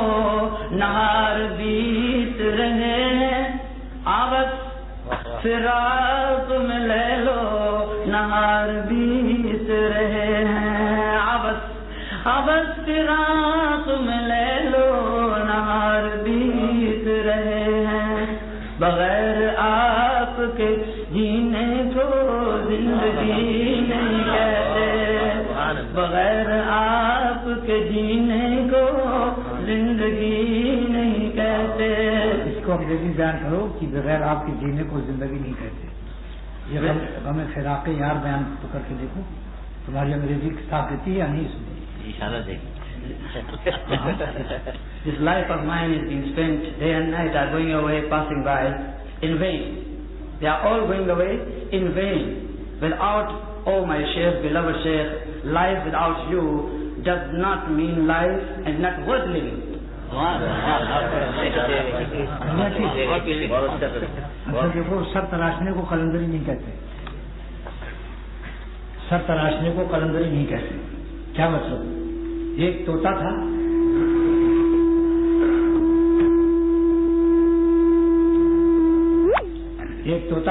نہار بیت رہے ہیں، اب فراق میں لے لو نہار بیت رہے ہیں، اب فراق میں لے لو نہار بیت رہے ہیں. بغیر آپ کے جینے کو زندگی نہیں کہتے، بغیر آپ کے جینے کو زندگی نہیں کہتے. اس کو انگریزی بیان کرو کہ بغیر آپ کے جینے کو زندگی نہیں کہتے. یہ غم فراق یار بیان تو کر کے دیکھو، تمہاری انگریزی ساتھ دیتی ہے یا نہیں؟ اس میں اشارہ دیکھ. This life of mine is being spent day and night are going away, passing by in vain. They are all going away in vain. Without, oh my Shaykh, beloved Shaykh, life without you does not mean life and not worth living. دیکھو، سر تراشنے کو قلندری نہیں کہتے، سر تراشنے کو قلندری نہیں کہتے. کیا مطلب؟ ایک طوطا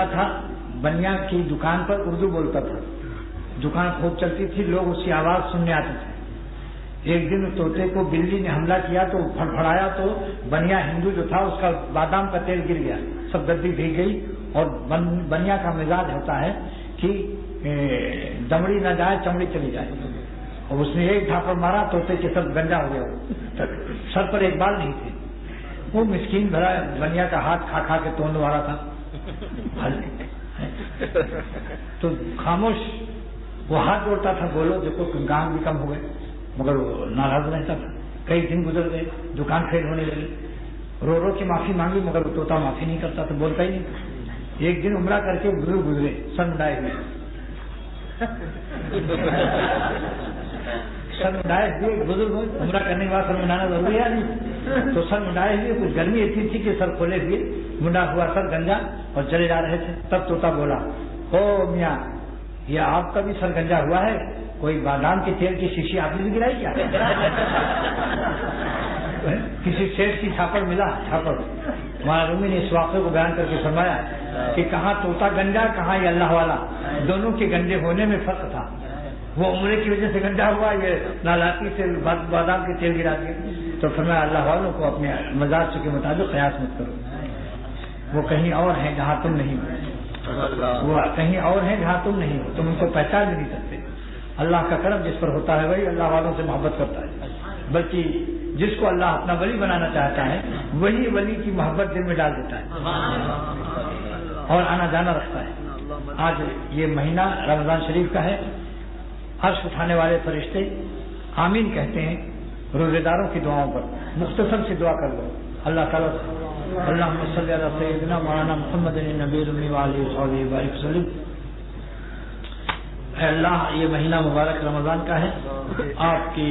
تھا، بنیا کی دکان پر اردو بولتا تھا. دکان خوب چلتی تھی، لوگ اس کی آواز سننے آتے تھے۔ ایک دن طوطے کو بلی نے حملہ کیا تو پھڑپھڑایا تو بنیا ہندو جو تھا اس کا بادام کا تیل گر گیا، سب گدی بھیگ گئی۔ اور بنیا کا مزاج ہوتا ہے کہ دمڑی نہ جائے چمڑی چلی جائے، اور اس نے ایک ڈھاپڑ مارا طوطے کے سب گنجا ہو گیا، سر پر ایک بال نہیں تھے۔ وہ مسکین بھرا بنیا کا ہاتھ کھا کھا کے توڑنے والا تھا، تو خاموش وہ ہاتھ جوڑتا تھا، بولو دیکھو گام بھی کم ہو گئے، مگر وہ ناراض رہتا تھا۔ کئی دن گزر گئے، دکان فیل ہونے لگی، رو رو کے معافی مانگی مگر وہ طوطا معافی نہیں کرتا تھا، بولتا ہی نہیں تھا۔ ایک دن عمرہ کر کے بزرگ گزرے، سر مڈائے ہوئے، سر مڈائے ہوئے بزرگ ہوئے، عمرہ کرنے کے بعد سر مڈانا ضروری ہے نہیں، تو سر مڈائے ہوئے، کچھ گرمی ایسی تھی کہ سر کھولے ہوئے، منڈا ہوا سر گنجا اور چلے جا رہے تھے۔ تب طوطا بولا، او میاں یہ آپ کا بھی سر گنجا ہوا ہے، کوئی بادام کے تیل کی شیشی آپ نے بھی گرائی کیا؟ کسی شیخ کی چھاپڑ ملا، چھاپڑ ہمارا رومی نے اس واقعے کو بیان کر کے فرمایا کہ کہاں طوطا گنجا کہاں یہ اللہ والا، دونوں کے گنجے ہونے میں فرق تھا۔ وہ عمرے کی وجہ سے گنجا ہوا، یہ نالاکی سے بادام کے تیل گرا دیا۔ تو فرمایا اللہ والوں کو اپنے مزاج کے مطابق قیاس مت کرو، وہ کہیں اور ہیں جہاں تم نہیں ہو، وہ کہیں اور ہیں جہاں تم نہیں ہو، تم ان کو پہچان بھی نہیں سکتے۔ اللہ کا کرم جس پر ہوتا ہے وہی اللہ والوں سے محبت کرتا ہے، بلکہ جس کو اللہ اپنا ولی بنانا چاہتا ہے وہی ولی کی محبت دل میں ڈال دیتا ہے اور آنا جانا رکھتا ہے۔ آج یہ مہینہ رمضان شریف کا ہے، عرش اٹھانے والے فرشتے آمین کہتے ہیں روزے داروں کی دعاؤں پر۔ مختصر سی دعا کر لو اللہ تعالیٰ سے، اللہم صلی علی سیدنا مولانا محمد النبی الامی وآلہ وصحبہ وبارک وسلم۔ اے اللہ یہ مہینہ مبارک رمضان کا ہے، آپ کی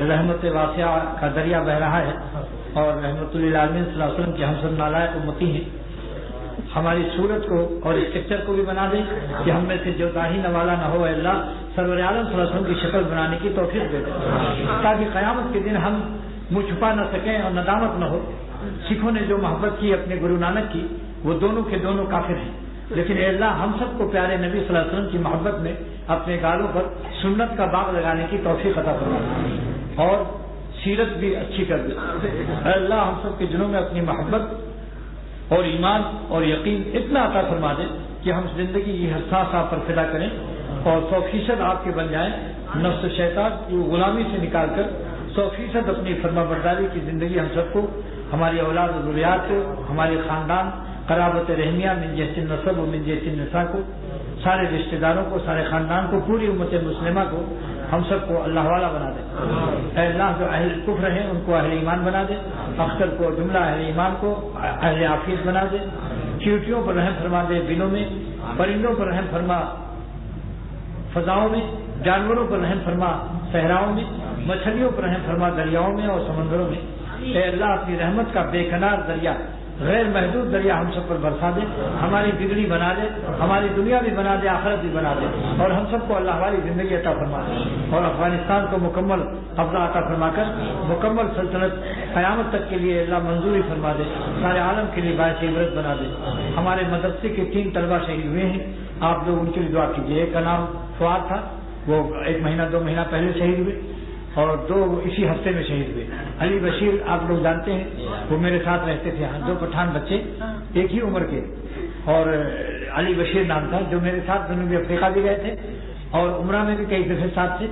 رحمت واسعہ کا دریا بہ رہا ہے اور رحمت للعالمین صلی اللہ علیہ وسلم کی ہم سب نالائق امتی ہیں۔ ہماری صورت کو اور اسٹرکچر کو بھی بنا دے کہ ہم میں سے جو داہنے والا نہ ہو، اے اللہ سرور عالم صلی اللہ علیہ وسلم کی شکل بنانے کی توفیق دے دے، تاکہ قیامت کے دن ہم منہ چھپا نہ سکیں اور ندامت نہ ہو۔ سکھوں نے جو محبت کی اپنے گرو نانک کی، وہ دونوں کے دونوں کافر ہیں، لیکن اے اللہ ہم سب کو پیارے نبی صلی اللہ علیہ وسلم کی محبت میں اپنے گالوں پر سنت کا باغ لگانے کی توفیق عطا فرما اور سیرت بھی اچھی کر دے۔ اے اللہ ہم سب کے دلوں میں اپنی محبت اور ایمان اور یقین اتنا عطا فرما دے کہ ہم زندگی کی ہر سانس آپ پر فدا کریں اور 100% آپ کے بن جائیں، نفس شیطان کی غلامی سے نکال کر 100% اپنی فرما برداری کی زندگی ہم سب کو، ہماری اولاد و ذریات کو، ہمارے خاندان، قرابت رحمیہ من جہت النسب و من جہت النساء کو، سارے رشتہ داروں کو، سارے خاندان کو، پوری امت مسلمہ کو، ہم سب کو اللہ والا بنا دے۔ اے اللہ جو اہل کفر ہیں ان کو اہل ایمان بنا دے، اختر کو جملہ اہل ایمان کو اہل حافظ بنا دے، چیوٹیوں پر رحم فرما دے بلوں میں، پرندوں پر رحم فرما فضاؤں میں، جانوروں پر رحم فرما صحراؤں میں، مچھلیوں پر رحم فرما دریاؤں میں اور سمندروں میں۔ اے اللہ اپنی رحمت کا بے کنار دریا، غیر محدود دریا ہم سب پر برسا دے، ہماری بگڑی بنا دے، ہماری دنیا بھی بنا دے، آخرت بھی بنا دے، اور ہم سب کو اللہ والی زندگی عطا فرما دے، اور افغانستان کو مکمل قبضہ عطا فرما کر مکمل سلطنت قیامت تک کے لیے اللہ منظوری فرما دے، سارے عالم کے لیے باعث عبرت بنا دے۔ ہمارے مدرسے کے 3 طلبہ شہید ہوئے ہیں، آپ لوگ ان کے لیے دعا کیجیے۔ ایک کا نام فواد تھا، وہ 1 مہینہ 2 مہینہ پہلے شہید ہوئے، اور 2 اسی ہفتے میں شہید ہوئے۔ علی بشیر آپ لوگ جانتے ہیں، وہ میرے ساتھ رہتے تھے، 2 پٹھان بچے ایک ہی عمر کے، اور علی بشیر نام تھا، جو میرے ساتھ جنوبی افریقہ بھی گئے تھے اور عمرہ میں بھی کئی دفعے ساتھ تھے،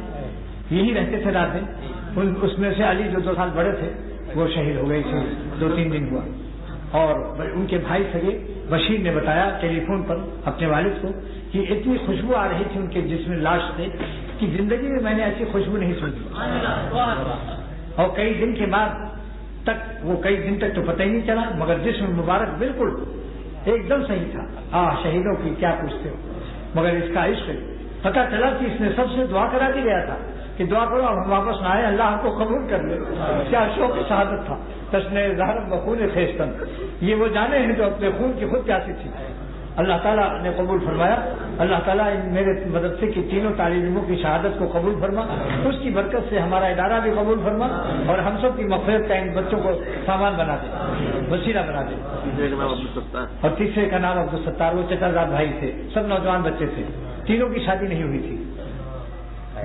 یہی رہتے تھے رات میں۔ اس میں سے علی جو 2 سال بڑے تھے وہ شہید ہو گئے، 2-3 دن ہوا، اور ان کے بھائی سگے بشیر نے بتایا ٹیلی فون پر اپنے والد کو کہ اتنی خوشبو آ رہی تھی ان کے جسم لاش سے کہ زندگی میں نے ایسی خوشبو نہیں سنی، اور کئی دن کے بعد تک، وہ کئی دن تک تو پتہ ہی نہیں چلا، مگر جسم مبارک بالکل ایک دم صحیح تھا۔ شہیدوں کی کیا پوچھتے ہو، مگر اس کا عشق پتہ چلا کہ اس نے سب سے دعا کرا کے گیا تھا کہ دعا کرو ہم واپس نہ آئے، اللہ ہم کو قبول کر لے۔ کیا شوق شہادت تھا، تشنے ظہر بخون خیشتن، یہ وہ جانے ہیں جو اپنے خون کی خود پیاسی تھی۔ اللہ تعالیٰ نے قبول فرمایا۔ اللہ تعالیٰ ان میرے مدرسے کی 3 طالب علموں کی شہادت کو قبول فرما، اس کی برکت سے ہمارا ادارہ بھی قبول فرما، اور ہم سب کی مغفرت کا ان بچوں کو سامان بنا دے، وسیلہ بنا دے۔ اور تیسرے کا نام عبدالستار، وہ چچا زاد بھائی تھے، سب نوجوان بچے تھے، 3 کی شادی نہیں ہوئی تھی،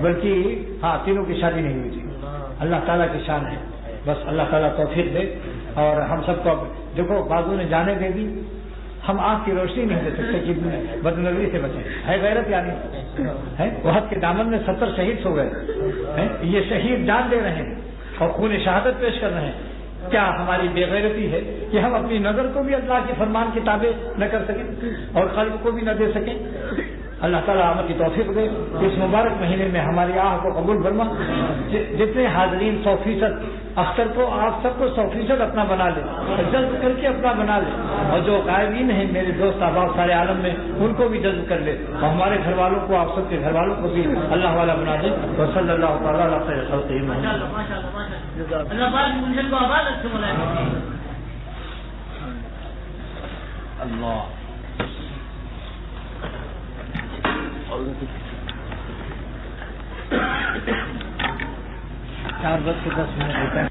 بلکہ ہاں تینوں کی شادی نہیں ہوئی تھی. اللہ تعالیٰ کی شان ہے. بس اللہ تعالیٰ توفیق دے. اور ہم سب کو دیکھو بازو نے جانے دے دی, ہم آنکھ کی روشنی نہیں دے سکتے کہ بدنظری سے بچیں. ہے غیرت یعنی ہے. وحد کے دامن میں 70 شہید ہو گئے. یہ شہید جان دے رہے ہیں اور خون شہادت پیش کر رہے ہیں. کیا ہماری بے غیرتی ہے کہ ہم اپنی نظر کو بھی اللہ کے فرمان کے تابع نہ کر سکیں اور قلب کو بھی نہ دے سکیں؟ اللہ تعالیٰ عمل کی توفیق دے. اس مبارک مہینے میں ہماری آہ کو قبول فرما. جتنے حاضرین 100% اختر کو آپ سب کو 100% اپنا بنا لے, جذب کر کے اپنا بنا لے. اور جو قائمین ہیں میرے دوست احباب سارے عالم میں, ان کو بھی جذب کر لے. اور ہمارے گھر والوں کو, آپ سب کے گھر والوں کو بھی اللہ والا بنا دے. اور صلی اللہ تعالیٰ علیہ وسلم. اللہ 4:10 ہوتا ہے.